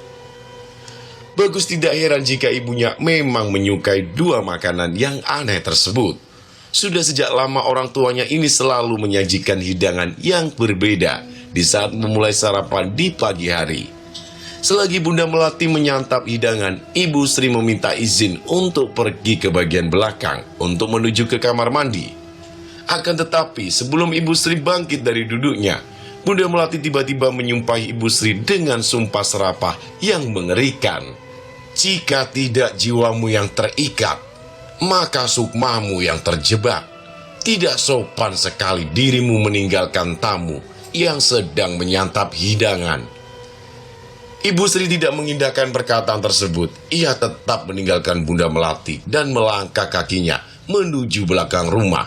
Bagus tidak heran jika ibunya memang menyukai dua makanan yang aneh tersebut. Sudah sejak lama orang tuanya ini selalu menyajikan hidangan yang berbeda di saat memulai sarapan di pagi hari. Selagi Bunda Melati menyantap hidangan, Ibu Sri meminta izin untuk pergi ke bagian belakang untuk menuju ke kamar mandi. Akan tetapi, sebelum Ibu Sri bangkit dari duduknya, Bunda Melati tiba-tiba menyumpahi Ibu Sri dengan sumpah serapah yang mengerikan. "Jika tidak jiwamu yang terikat, maka sukmamu yang terjebak. Tidak sopan sekali dirimu meninggalkan tamu yang sedang menyantap hidangan." Ibu Sri tidak mengindahkan perkataan tersebut. Ia tetap meninggalkan Bunda Melati dan melangkah kakinya menuju belakang rumah.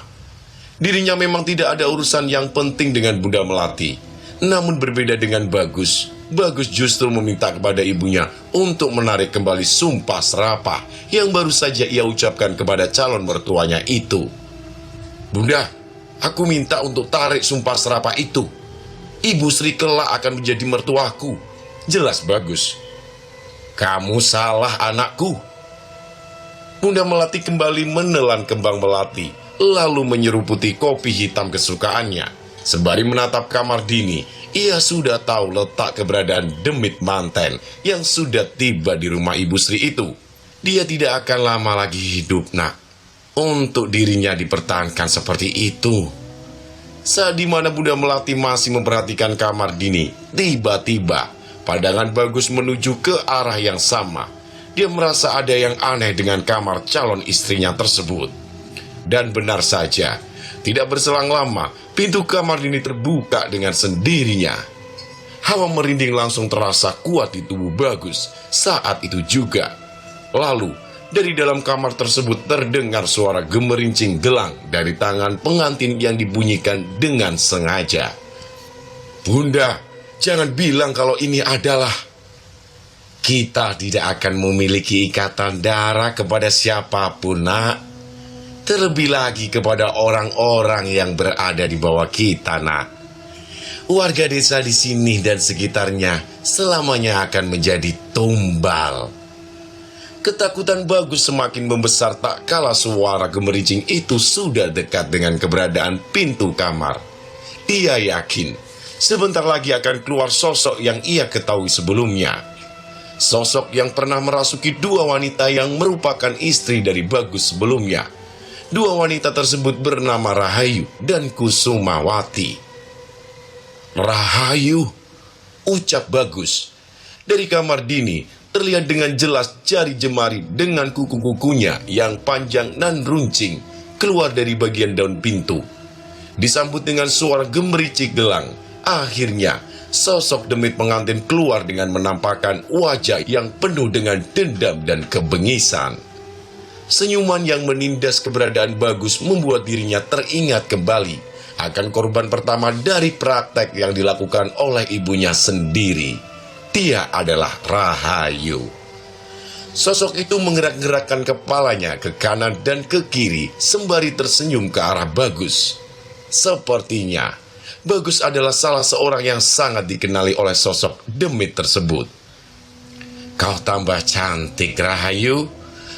Dirinya memang tidak ada urusan yang penting dengan Bunda Melati. Namun berbeda dengan Bagus, Bagus justru meminta kepada ibunya untuk menarik kembali sumpah serapah yang baru saja ia ucapkan kepada calon mertuanya itu. "Bunda, aku minta untuk tarik sumpah serapah itu. Ibu Sri kelak akan menjadi mertuaku," jelas Bagus. "Kamu salah, anakku." Bunda Melati kembali menelan kembang melati, lalu menyeruputi kopi hitam kesukaannya. Sembari menatap kamar Dini, ia sudah tahu letak keberadaan demit manten yang sudah tiba di rumah Ibu Sri itu. Dia tidak akan lama lagi hidup, nak. Untuk dirinya dipertahankan seperti itu. Saat dimana Bunda Melati masih memperhatikan kamar Dini, tiba-tiba pandangan Bagus menuju ke arah yang sama. Dia merasa ada yang aneh dengan kamar calon istrinya tersebut. Dan benar saja, tidak berselang lama, pintu kamar Dini terbuka dengan sendirinya. Hawa merinding langsung terasa kuat di tubuh Bagus saat itu juga. Lalu, dari dalam kamar tersebut terdengar suara gemerincing gelang dari tangan pengantin yang dibunyikan dengan sengaja. "Bunda, jangan bilang kalau ini adalah..." "Kita tidak akan memiliki ikatan darah kepada siapapun, nak. Terlebih lagi kepada orang-orang yang berada di bawah kita, nak. Warga desa di sini dan sekitarnya selamanya akan menjadi tumbal." Ketakutan Bagus semakin membesar tak kala suara gemerincing itu sudah dekat dengan keberadaan pintu kamar. Dia yakin sebentar lagi akan keluar sosok yang ia ketahui sebelumnya. Sosok yang pernah merasuki dua wanita yang merupakan istri dari Bagus sebelumnya. Dua wanita tersebut bernama Rahayu dan Kusumawati. "Rahayu," ucap Bagus. Dari kamar Dini terlihat dengan jelas jari jemari dengan kuku-kukunya yang panjang dan runcing keluar dari bagian daun pintu. Disambut dengan suara gemericik gelang, akhirnya sosok demit pengantin keluar dengan menampakkan wajah yang penuh dengan dendam dan kebengisan. Senyuman yang menindas keberadaan Bagus membuat dirinya teringat kembali akan korban pertama dari praktek yang dilakukan oleh ibunya sendiri. Dia adalah Rahayu. Sosok itu menggerak-gerakkan kepalanya ke kanan dan ke kiri sembari tersenyum ke arah Bagus. Sepertinya Bagus adalah salah seorang yang sangat dikenali oleh sosok demit tersebut. "Kau tambah cantik, Rahayu,"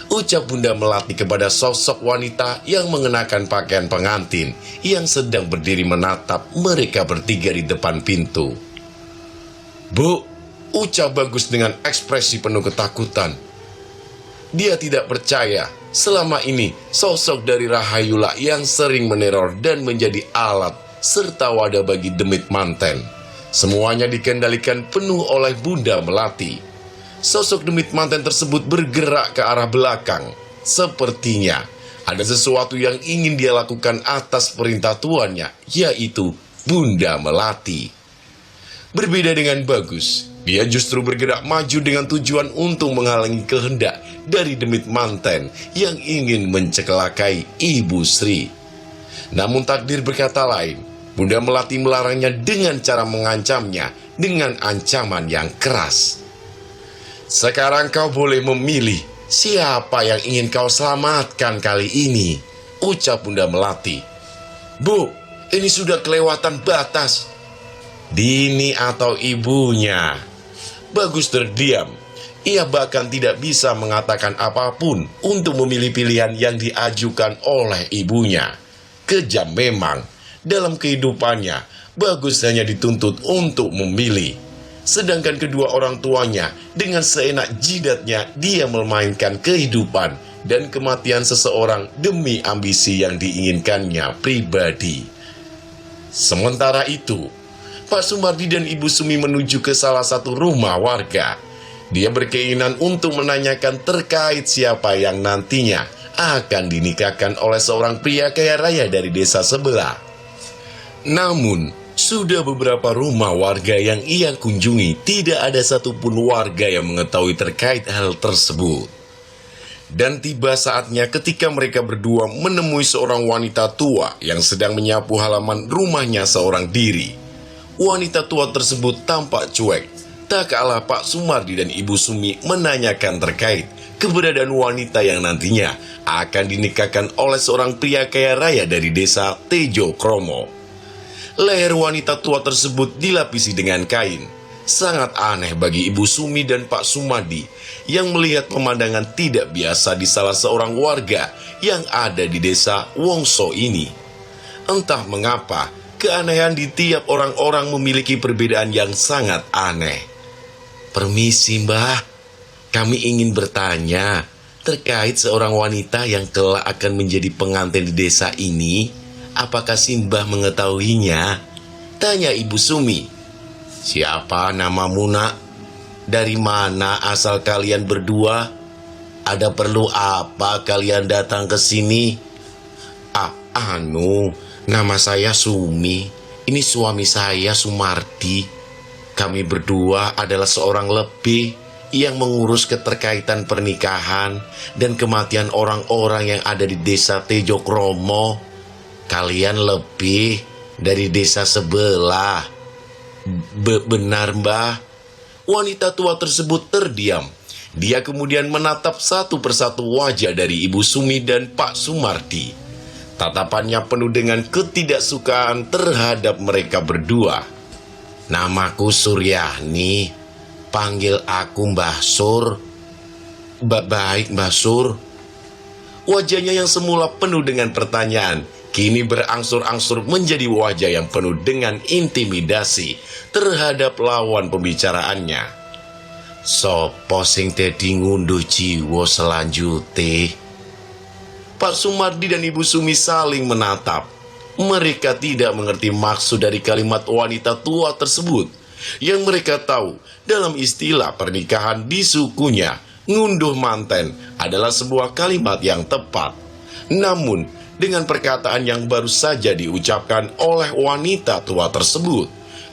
ucap Bunda Melati kepada sosok wanita yang mengenakan pakaian pengantin yang sedang berdiri menatap mereka bertiga di depan pintu. "Bu," ucap Bagus dengan ekspresi penuh ketakutan. Dia tidak percaya selama ini sosok dari Rahayulah yang sering meneror dan menjadi alat serta wadah bagi demit manten. Semuanya dikendalikan penuh oleh Bunda Melati. Sosok demit manten tersebut bergerak ke arah belakang. Sepertinya ada sesuatu yang ingin dia lakukan atas perintah tuannya, yaitu Bunda Melati. Berbeda dengan Bagus, dia justru bergerak maju dengan tujuan untuk menghalangi kehendak dari demit manten yang ingin mencelakai Ibu Sri. Namun takdir berkata lain. Bunda Melati melarangnya dengan cara mengancamnya dengan ancaman yang keras. "Sekarang kau boleh memilih siapa yang ingin kau selamatkan kali ini," ucap Bunda Melati. "Bu, ini sudah kelewatan batas." "Dini atau ibunya?" Bagus terdiam. Ia bahkan tidak bisa mengatakan apapun untuk memilih pilihan yang diajukan oleh ibunya. Kejam memang. Dalam kehidupannya, Bagus hanya dituntut untuk memilih. Sedangkan kedua orang tuanya, dengan seenak jidatnya, dia memainkan kehidupan dan kematian seseorang demi ambisi yang diinginkannya pribadi. Sementara itu, Pak Sumardi dan Ibu Sumi menuju ke salah satu rumah warga. Dia berkeinginan untuk menanyakan terkait siapa yang nantinya akan dinikahkan oleh seorang pria kaya raya dari desa sebelah. Namun, sudah beberapa rumah warga yang ia kunjungi, tidak ada satupun warga yang mengetahui terkait hal tersebut. Dan tiba saatnya ketika mereka berdua menemui seorang wanita tua yang sedang menyapu halaman rumahnya seorang diri. Wanita tua tersebut tampak cuek, Tak kalah Pak Sumardi dan Ibu Sumi menanyakan terkait keberadaan wanita yang nantinya akan dinikahkan oleh seorang pria kaya raya dari desa Tejo Kromo. Leher wanita tua tersebut dilapisi dengan kain. Sangat aneh bagi Ibu Sumi dan Pak Sumardi yang melihat pemandangan tidak biasa di salah seorang warga yang ada di desa Wongso ini. Entah mengapa, keanehan di tiap orang-orang memiliki perbedaan yang sangat aneh. "Permisi Mbah, kami ingin bertanya terkait seorang wanita yang kelak akan menjadi pengantin di desa ini. Apakah si Mbah mengetahuinya?" tanya Ibu Sumi. "Siapa namamu nak? Dari mana asal kalian berdua? Ada perlu apa kalian datang ke sini?" Nama saya Sumi. Ini suami saya Sumardi. Kami berdua adalah seorang lebih yang mengurus keterkaitan pernikahan dan kematian orang-orang yang ada di desa Tejo Kromo. Kalian lebih dari desa sebelah. Benar Mbah. Wanita tua tersebut terdiam. Dia kemudian menatap satu persatu wajah dari Ibu Sumi dan Pak Sumardi. Tatapannya penuh dengan ketidaksukaan terhadap mereka berdua. "Namaku Suryani. Panggil aku Mbah Sur." Baik Mbah Sur." Wajahnya yang semula penuh dengan pertanyaan kini berangsur-angsur menjadi wajah yang penuh dengan intimidasi terhadap lawan pembicaraannya. "Sopo sing dadi ngunduh jiwa selanjutnya?" Pak Sumardi dan Ibu Sumi saling menatap. Mereka tidak mengerti maksud dari kalimat wanita tua tersebut. Yang mereka tahu, dalam istilah pernikahan di sukunya, ngunduh manten adalah sebuah kalimat yang tepat. Namun, dengan perkataan yang baru saja diucapkan oleh wanita tua tersebut,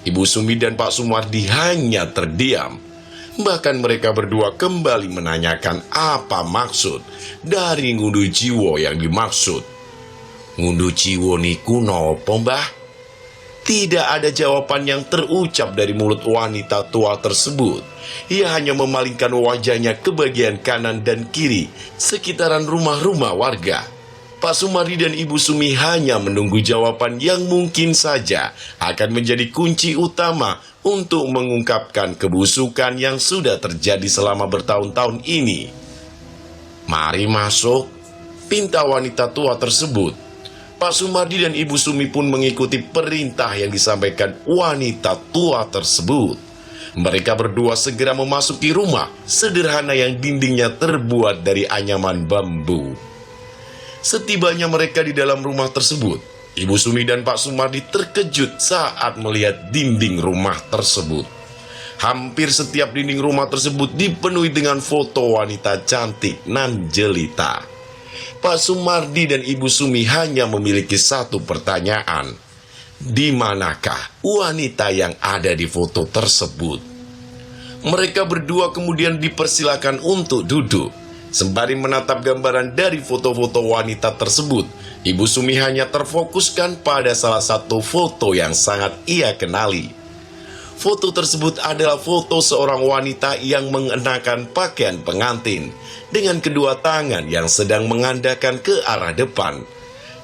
Ibu Sumi dan Pak Sumardi hanya terdiam. Bahkan mereka berdua kembali menanyakan apa maksud dari ngunduh jiwa yang dimaksud. "Ngunduh jiwa niku nopo Mbah?" Tidak ada jawaban yang terucap dari mulut wanita tua tersebut. Ia hanya memalingkan wajahnya ke bagian kanan dan kiri sekitaran rumah-rumah warga. Pak Sumardi dan Ibu Sumi hanya menunggu jawaban yang mungkin saja akan menjadi kunci utama untuk mengungkapkan kebusukan yang sudah terjadi selama bertahun-tahun ini. "Mari masuk," pinta wanita tua tersebut. Pak Sumardi dan Ibu Sumi pun mengikuti perintah yang disampaikan wanita tua tersebut. Mereka berdua segera memasuki rumah sederhana yang dindingnya terbuat dari anyaman bambu. Setibanya mereka di dalam rumah tersebut, Ibu Sumi dan Pak Sumardi terkejut saat melihat dinding rumah tersebut. Hampir setiap dinding rumah tersebut dipenuhi dengan foto wanita cantik nan jelita. Pak Sumardi dan Ibu Sumi hanya memiliki satu pertanyaan. Di manakah wanita yang ada di foto tersebut? Mereka berdua kemudian dipersilakan untuk duduk. Sembari menatap gambaran dari foto-foto wanita tersebut, Ibu Sumi hanya terfokuskan pada salah satu foto yang sangat ia kenali. Foto tersebut adalah foto seorang wanita yang mengenakan pakaian pengantin dengan kedua tangan yang sedang mengandakkan ke arah depan.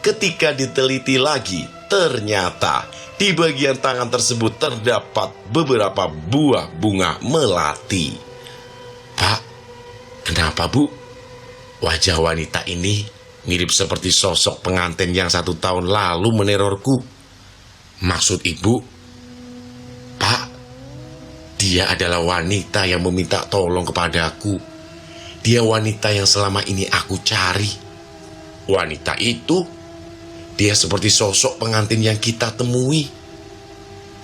Ketika diteliti lagi, ternyata di bagian tangan tersebut terdapat beberapa buah bunga melati. "Pak, kenapa Bu? Wajah wanita ini mirip seperti sosok pengantin yang 1 tahun lalu menerorku. Maksud Ibu, Pak, dia adalah wanita yang meminta tolong kepadaku. Dia wanita yang selama ini aku cari. Wanita itu, dia seperti sosok pengantin yang kita temui."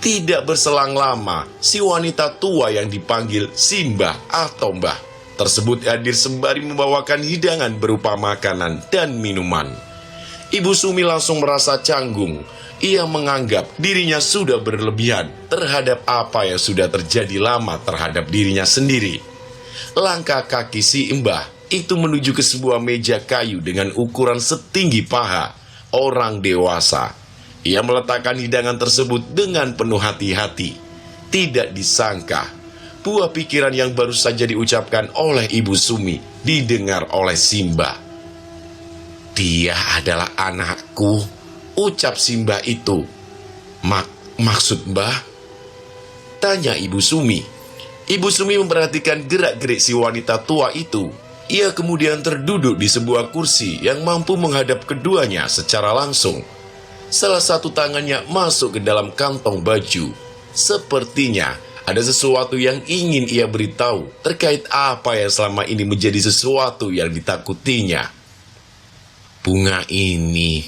Tidak berselang lama, si wanita tua yang dipanggil Simbah atau Mbah tersebut hadir sembari membawakan hidangan berupa makanan dan minuman. Ibu Sumi langsung merasa canggung. Ia menganggap dirinya sudah berlebihan terhadap apa yang sudah terjadi lama terhadap dirinya sendiri. Langkah kaki si Mbah itu menuju ke sebuah meja kayu dengan ukuran setinggi paha orang dewasa. Ia meletakkan hidangan tersebut dengan penuh hati-hati. Tidak disangka, buah pikiran yang baru saja diucapkan oleh Ibu Sumi didengar oleh Simba. "Dia adalah anakku," ucap Simba itu. Maksud Mbah?" tanya Ibu Sumi. Ibu Sumi memperhatikan gerak-gerik si wanita tua itu. Ia kemudian terduduk di sebuah kursi yang mampu menghadap keduanya secara langsung. Salah satu tangannya masuk ke dalam kantong baju. Sepertinya ada sesuatu yang ingin ia beritahu terkait apa yang selama ini menjadi sesuatu yang ditakutinya. "Bunga ini,"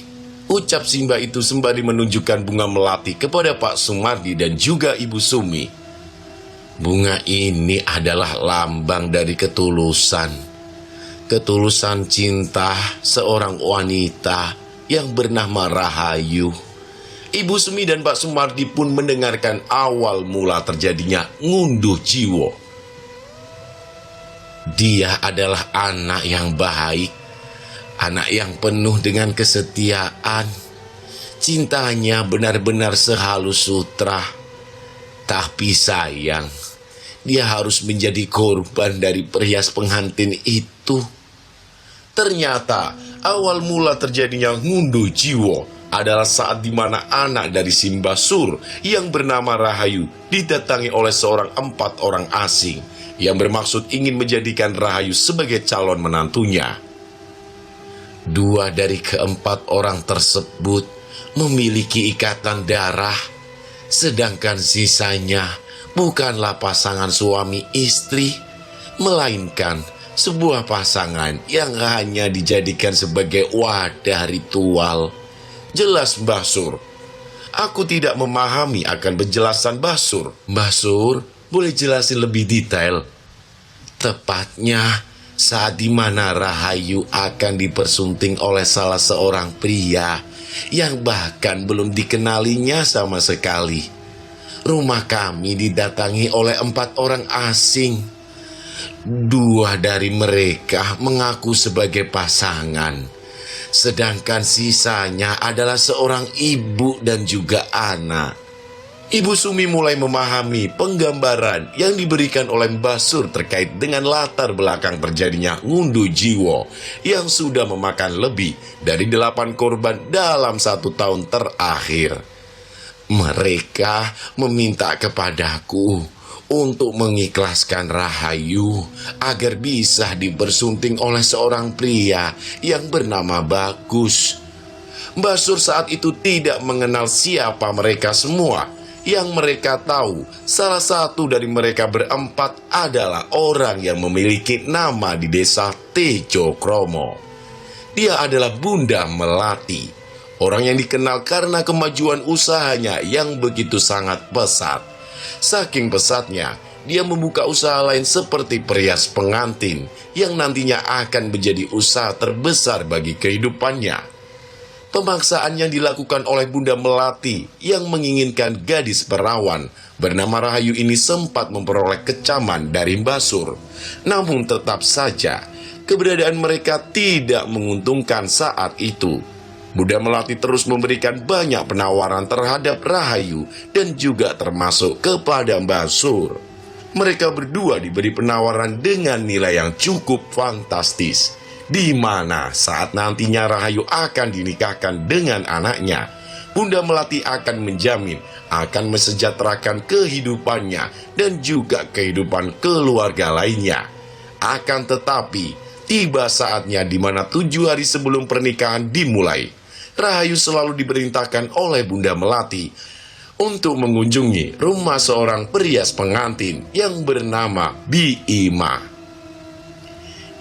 ucap Simba itu sembari menunjukkan bunga melati kepada Pak Sumardi dan juga Ibu Sumi. "Bunga ini adalah lambang dari ketulusan cinta seorang wanita yang bernama Rahayu." Ibu Sumi dan Pak Sumardi pun mendengarkan awal mula terjadinya ngunduh jiwa. "Dia adalah anak yang baik, anak yang penuh dengan kesetiaan. Cintanya benar-benar sehalus sutra. Tapi sayang, dia harus menjadi korban dari perias pengantin itu." Ternyata awal mula terjadinya ngunduh jiwa adalah saat di mana anak dari Simbasur yang bernama Rahayu didatangi oleh 4 orang asing yang bermaksud ingin menjadikan Rahayu sebagai calon menantunya. 2 dari ke-4 orang tersebut memiliki ikatan darah, sedangkan sisanya bukanlah pasangan suami istri, melainkan sebuah pasangan yang hanya dijadikan sebagai wadah ritual. Jelas Mbah Sur. Aku tidak memahami akan penjelasan Mbah Sur. Mbah Sur, boleh jelasin lebih detail? Tepatnya saat dimana Rahayu akan dipersunting oleh salah seorang pria yang bahkan belum dikenalinya sama sekali. Rumah kami didatangi oleh 4 orang asing. 2 dari mereka mengaku sebagai pasangan, sedangkan sisanya adalah seorang ibu dan juga anak. Ibu Sumi mulai memahami penggambaran yang diberikan oleh Mbah Sur terkait dengan latar belakang terjadinya ngunduh jiwa yang sudah memakan lebih dari 8 korban dalam 1 tahun terakhir. Mereka meminta kepadaku untuk mengikhlaskan Rahayu agar bisa dipersunting oleh seorang pria yang bernama Bagus. Mbah Sur saat itu tidak mengenal siapa mereka semua. Yang mereka tahu, salah satu dari mereka berempat adalah orang yang memiliki nama di desa Tejo Kromo. Dia adalah Bunda Melati, orang yang dikenal karena kemajuan usahanya yang begitu sangat pesat. Saking pesatnya, dia membuka usaha lain seperti perias pengantin yang nantinya akan menjadi usaha terbesar bagi kehidupannya. Pemaksaan yang dilakukan oleh Bunda Melati yang menginginkan gadis perawan bernama Rahayu ini sempat memperoleh kecaman dari Mbah Sur. Namun tetap saja, keberadaan mereka tidak menguntungkan saat itu. Bunda Melati terus memberikan banyak penawaran terhadap Rahayu dan juga termasuk kepada Mbah Sur. Mereka berdua diberi penawaran dengan nilai yang cukup fantastis, di mana saat nantinya Rahayu akan dinikahkan dengan anaknya, Bunda Melati akan menjamin akan mesejahterakan kehidupannya dan juga kehidupan keluarga lainnya. Akan tetapi, tiba saatnya di mana 7 hari sebelum pernikahan dimulai, Rahayu selalu diperintahkan oleh Bunda Melati untuk mengunjungi rumah seorang perias pengantin yang bernama Biima.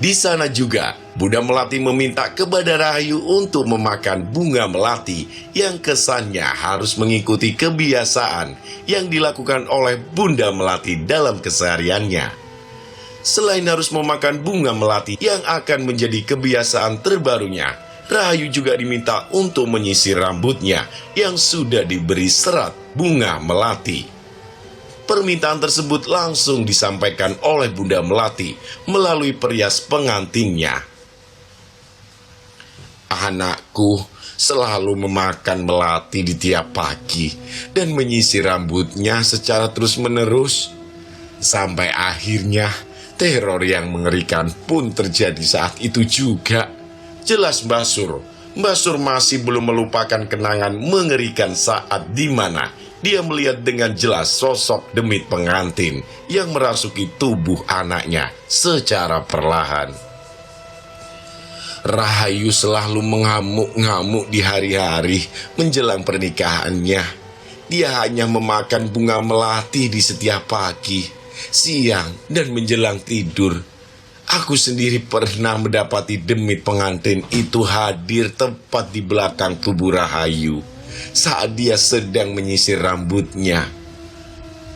Di sana juga, Bunda Melati meminta kepada Rahayu untuk memakan bunga melati yang kesannya harus mengikuti kebiasaan yang dilakukan oleh Bunda Melati dalam kesehariannya. Selain harus memakan bunga melati yang akan menjadi kebiasaan terbarunya, Rahayu juga diminta untuk menyisir rambutnya yang sudah diberi serat bunga melati. Permintaan tersebut langsung disampaikan oleh Bunda Melati melalui perias pengantinnya. Anakku selalu memakan melati di tiap pagi dan menyisir rambutnya secara terus-menerus. Sampai akhirnya teror yang mengerikan pun terjadi saat itu juga. Jelas Mbah Sur masih belum melupakan kenangan mengerikan saat dimana dia melihat dengan jelas sosok demit pengantin yang merasuki tubuh anaknya secara perlahan. Rahayu selalu mengamuk-ngamuk di hari-hari menjelang pernikahannya. Dia hanya memakan bunga melati di setiap pagi, siang, dan menjelang tidur. Aku sendiri pernah mendapati demit pengantin itu hadir tepat di belakang tubuh Rahayu saat dia sedang menyisir rambutnya.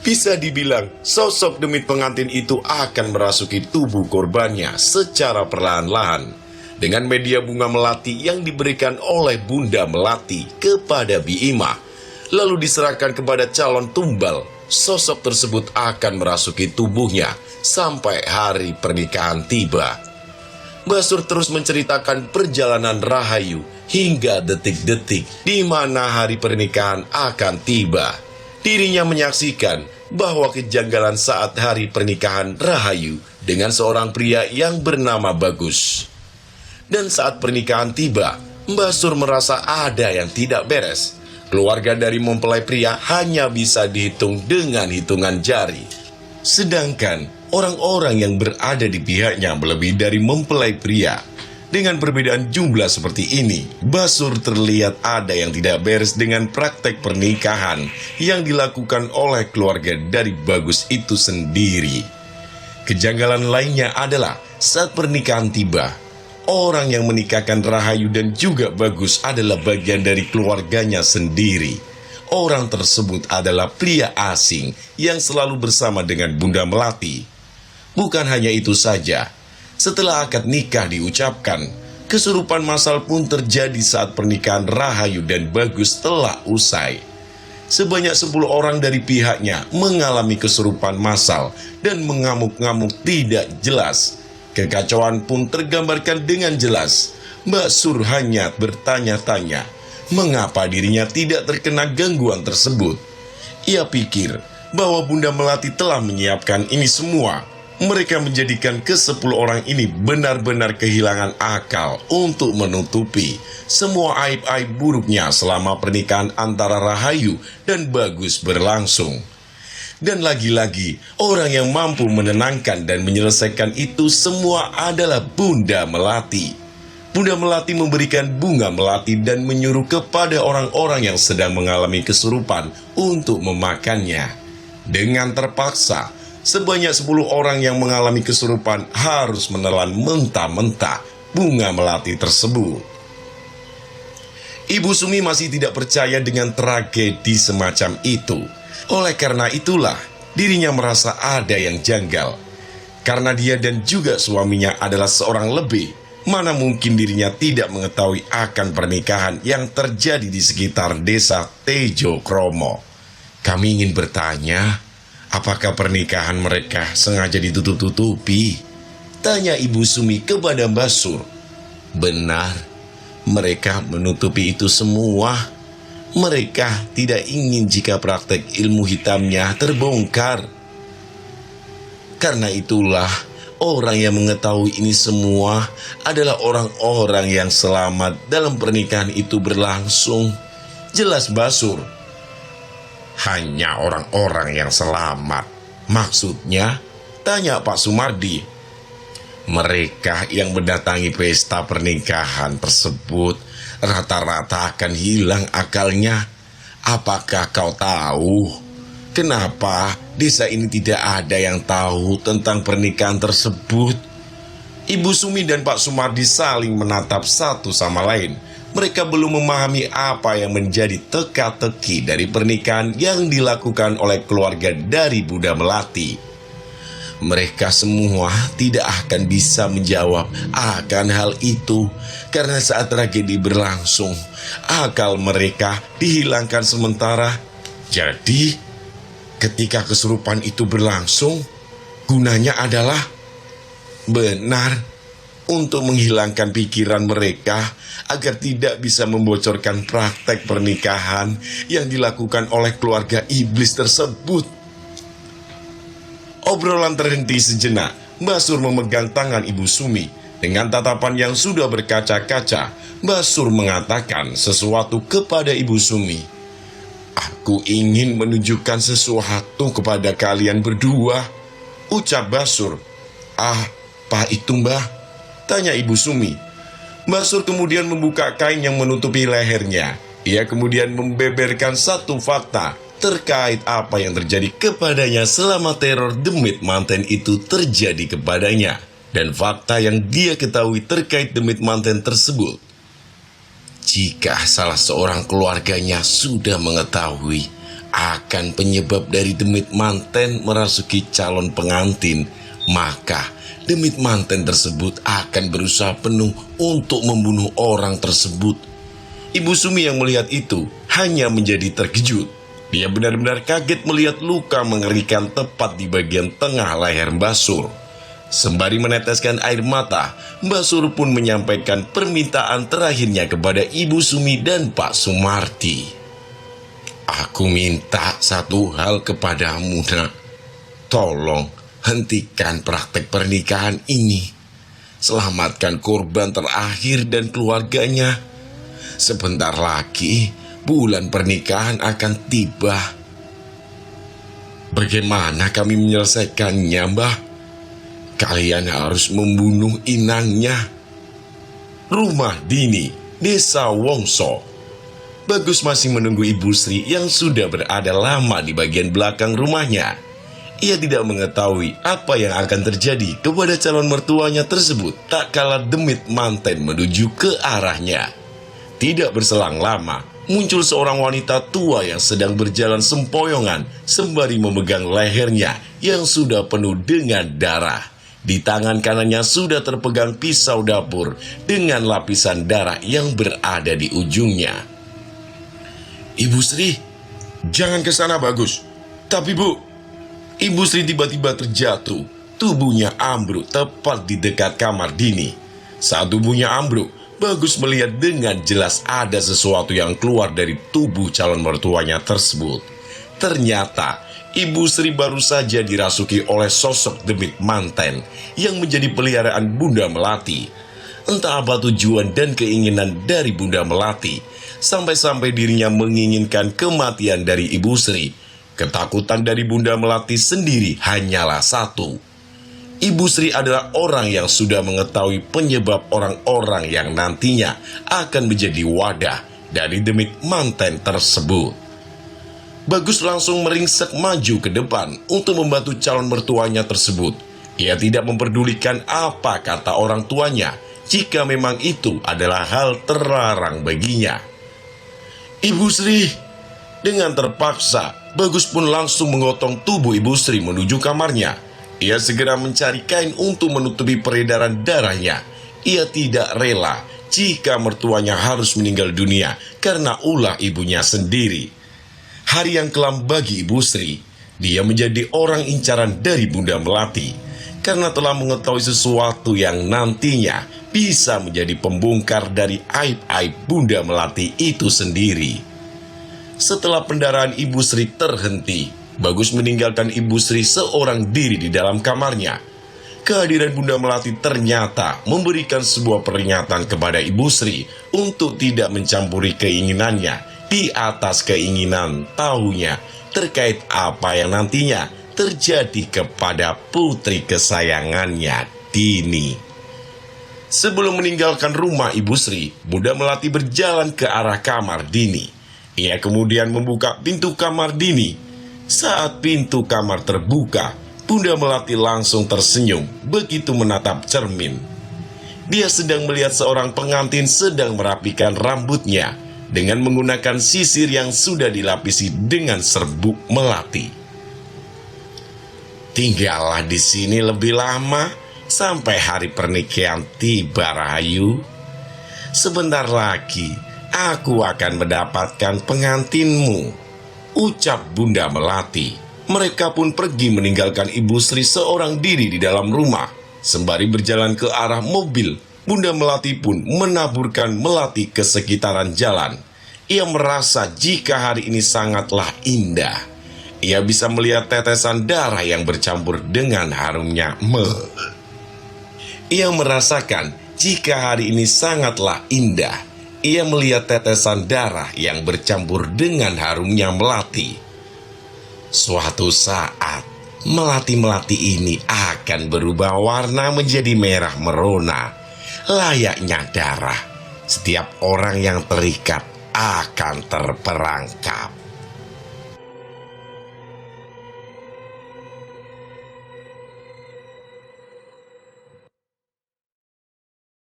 Bisa dibilang, sosok demit pengantin itu akan merasuki tubuh korbannya secara perlahan-lahan dengan media bunga melati yang diberikan oleh Bunda Melati kepada Biima, lalu diserahkan kepada calon tumbal. Sosok tersebut akan merasuki tubuhnya sampai hari pernikahan tiba. Mbah Sur terus menceritakan perjalanan Rahayu hingga detik-detik di mana hari pernikahan akan tiba. Dirinya menyaksikan bahwa kejanggalan saat hari pernikahan Rahayu dengan seorang pria yang bernama Bagus. Dan saat pernikahan tiba, Mbah Sur merasa ada yang tidak beres. Keluarga dari mempelai pria hanya bisa dihitung dengan hitungan jari. Sedangkan orang-orang yang berada di pihaknya melebihi dari mempelai pria. Dengan perbedaan jumlah seperti ini, Mbah Sur terlihat ada yang tidak beres dengan praktek pernikahan yang dilakukan oleh keluarga dari Bagus itu sendiri. Kejanggalan lainnya adalah saat pernikahan tiba, orang yang menikahkan Rahayu dan juga Bagus adalah bagian dari keluarganya sendiri. Orang tersebut adalah pria asing yang selalu bersama dengan Bunda Melati. Bukan hanya itu saja, setelah akad nikah diucapkan, kesurupan massal pun terjadi saat pernikahan Rahayu dan Bagus telah usai. Sebanyak 10 orang dari pihaknya mengalami kesurupan massal dan mengamuk-ngamuk tidak jelas. Kekacauan pun tergambarkan dengan jelas. Mbah Sur hanya bertanya-tanya mengapa dirinya tidak terkena gangguan tersebut. Ia pikir bahwa Bunda Melati telah menyiapkan ini semua. Mereka menjadikan ke-10 orang ini benar-benar kehilangan akal untuk menutupi semua aib-aib buruknya selama pernikahan antara Rahayu dan Bagus berlangsung. Dan lagi-lagi, orang yang mampu menenangkan dan menyelesaikan itu semua adalah Bunda Melati. Bunda Melati memberikan bunga melati dan menyuruh kepada orang-orang yang sedang mengalami kesurupan untuk memakannya. Dengan terpaksa, sebanyak 10 orang yang mengalami kesurupan harus menelan mentah-mentah bunga melati tersebut. Ibu Sumi masih tidak percaya dengan tragedi semacam itu. Oleh karena itulah, dirinya merasa ada yang janggal. Karena dia dan juga suaminya adalah seorang lebih, mana mungkin dirinya tidak mengetahui akan pernikahan yang terjadi di sekitar desa Tejo Kromo. Kami ingin bertanya, apakah pernikahan mereka sengaja ditutup-tutupi? Tanya Ibu Sumi kepada Mbah Sur. Benar, mereka menutupi itu semua. Mereka tidak ingin jika praktek ilmu hitamnya terbongkar. Karena itulah, orang yang mengetahui ini semua adalah orang-orang yang selamat dalam pernikahan itu berlangsung. Jelas Mbah Sur. Hanya orang-orang yang selamat. Maksudnya? Tanya Pak Sumardi. Mereka yang mendatangi pesta pernikahan tersebut rata-rata akan hilang akalnya. Apakah kau tahu kenapa desa ini tidak ada yang tahu tentang pernikahan tersebut? Ibu Sumi dan Pak Sumardi saling menatap satu sama lain. Mereka belum memahami apa yang menjadi teka-teki dari pernikahan yang dilakukan oleh keluarga dari Bunda Melati. Mereka semua tidak akan bisa menjawab akan hal itu karena saat tragedi berlangsung, akal mereka dihilangkan sementara. Jadi, ketika kesurupan itu berlangsung, gunanya adalah benar untuk menghilangkan pikiran mereka agar tidak bisa membocorkan praktek pernikahan yang dilakukan oleh keluarga iblis tersebut. Obrolan terhenti sejenak. Mbah Sur memegang tangan Ibu Sumi. Dengan tatapan yang sudah berkaca-kaca, Mbah Sur mengatakan sesuatu kepada Ibu Sumi. "Aku ingin menunjukkan sesuatu kepada kalian berdua," ucap Mbah Sur. "Apa itu, Mbah?" tanya Ibu Sumi. Mbah Sur kemudian membuka kain yang menutupi lehernya. Ia kemudian membeberkan satu fakta terkait apa yang terjadi kepadanya selama teror demit manten itu terjadi kepadanya. Dan fakta yang dia ketahui terkait demit manten tersebut, jika salah seorang keluarganya sudah mengetahui akan penyebab dari demit manten merasuki calon pengantin, maka demit manten tersebut akan berusaha penuh untuk membunuh orang tersebut. Ibu Sumi yang melihat itu hanya menjadi terkejut. Dia benar-benar kaget melihat luka mengerikan tepat di bagian tengah leher Mbah Sur. Sembari meneteskan air mata, Mbah Sur pun menyampaikan permintaan terakhirnya kepada Ibu Sumi dan Pak Sumardi. "Aku minta satu hal kepadamu, Nak. Tolong hentikan praktek pernikahan ini. Selamatkan korban terakhir dan keluarganya. Sebentar lagi bulan pernikahan akan tiba." "Bagaimana kami menyelesaikannya, Mbah?" "Kalian harus membunuh inangnya." Rumah Dini, Desa Wongso. Bagus masih menunggu Ibu Sri yang sudah berada lama di bagian belakang rumahnya. Ia tidak mengetahui apa yang akan terjadi kepada calon mertuanya tersebut tak kala demit manten menuju ke arahnya. Tidak berselang lama, muncul seorang wanita tua yang sedang berjalan sempoyongan sembari memegang lehernya yang sudah penuh dengan darah. Di tangan kanannya sudah terpegang pisau dapur dengan lapisan darah yang berada di ujungnya. "Ibu Sri, jangan ke sana, Bagus." "Tapi, Bu..." Ibu Sri tiba-tiba terjatuh. Tubuhnya ambruk tepat di dekat kamar Dini. Saat tubuhnya ambruk, Bagus melihat dengan jelas ada sesuatu yang keluar dari tubuh calon mertuanya tersebut. Ternyata Ibu Sri baru saja dirasuki oleh sosok demit manten yang menjadi peliharaan Bunda Melati. Entah apa tujuan dan keinginan dari Bunda Melati, sampai-sampai dirinya menginginkan kematian dari Ibu Sri. Ketakutan dari Bunda Melati sendiri hanyalah satu. Ibu Sri adalah orang yang sudah mengetahui penyebab orang-orang yang nantinya akan menjadi wadah dari demit manten tersebut. Bagus langsung meringsek maju ke depan untuk membantu calon mertuanya tersebut. Ia tidak memperdulikan apa kata orang tuanya jika memang itu adalah hal terlarang baginya. "Ibu Sri!" Dengan terpaksa, Bagus pun langsung menggotong tubuh Ibu Sri menuju kamarnya. Ia segera mencari kain untuk menutupi peredaran darahnya. Ia tidak rela jika mertuanya harus meninggal dunia karena ulah ibunya sendiri. Hari yang kelam bagi Ibu Sri. Dia menjadi orang incaran dari Bunda Melati karena telah mengetahui sesuatu yang nantinya bisa menjadi pembongkar dari aib-aib Bunda Melati itu sendiri. Setelah pendarahan Ibu Sri terhenti, Bagus meninggalkan Ibu Sri seorang diri di dalam kamarnya. Kehadiran Bunda Melati ternyata memberikan sebuah peringatan kepada Ibu Sri untuk tidak mencampuri keinginannya di atas keinginan tahunya terkait apa yang nantinya terjadi kepada putri kesayangannya, Dini. Sebelum meninggalkan rumah Ibu Sri, Bunda Melati berjalan ke arah kamar Dini. Ia kemudian membuka pintu kamar Dini. Saat pintu kamar terbuka, Bunda Melati langsung tersenyum begitu menatap cermin. Dia sedang melihat seorang pengantin sedang merapikan rambutnya dengan menggunakan sisir yang sudah dilapisi dengan serbuk melati. "Tinggallah di sini lebih lama sampai hari pernikahan tiba, Rahayu. Sebentar lagi aku akan mendapatkan pengantinmu," ucap Bunda Melati. Mereka pun pergi meninggalkan Ibu Sri seorang diri di dalam rumah. Sembari berjalan ke arah mobil, Bunda Melati pun menaburkan melati ke sekitaran jalan. Ia merasa jika hari ini sangatlah indah. Ia bisa melihat tetesan darah yang bercampur dengan harumnya Ia merasakan jika hari ini sangatlah indah. Ia melihat tetesan darah yang bercampur dengan harumnya melati. Suatu saat, melati-melati ini akan berubah warna menjadi merah merona, layaknya darah. Setiap orang yang terikat akan terperangkap.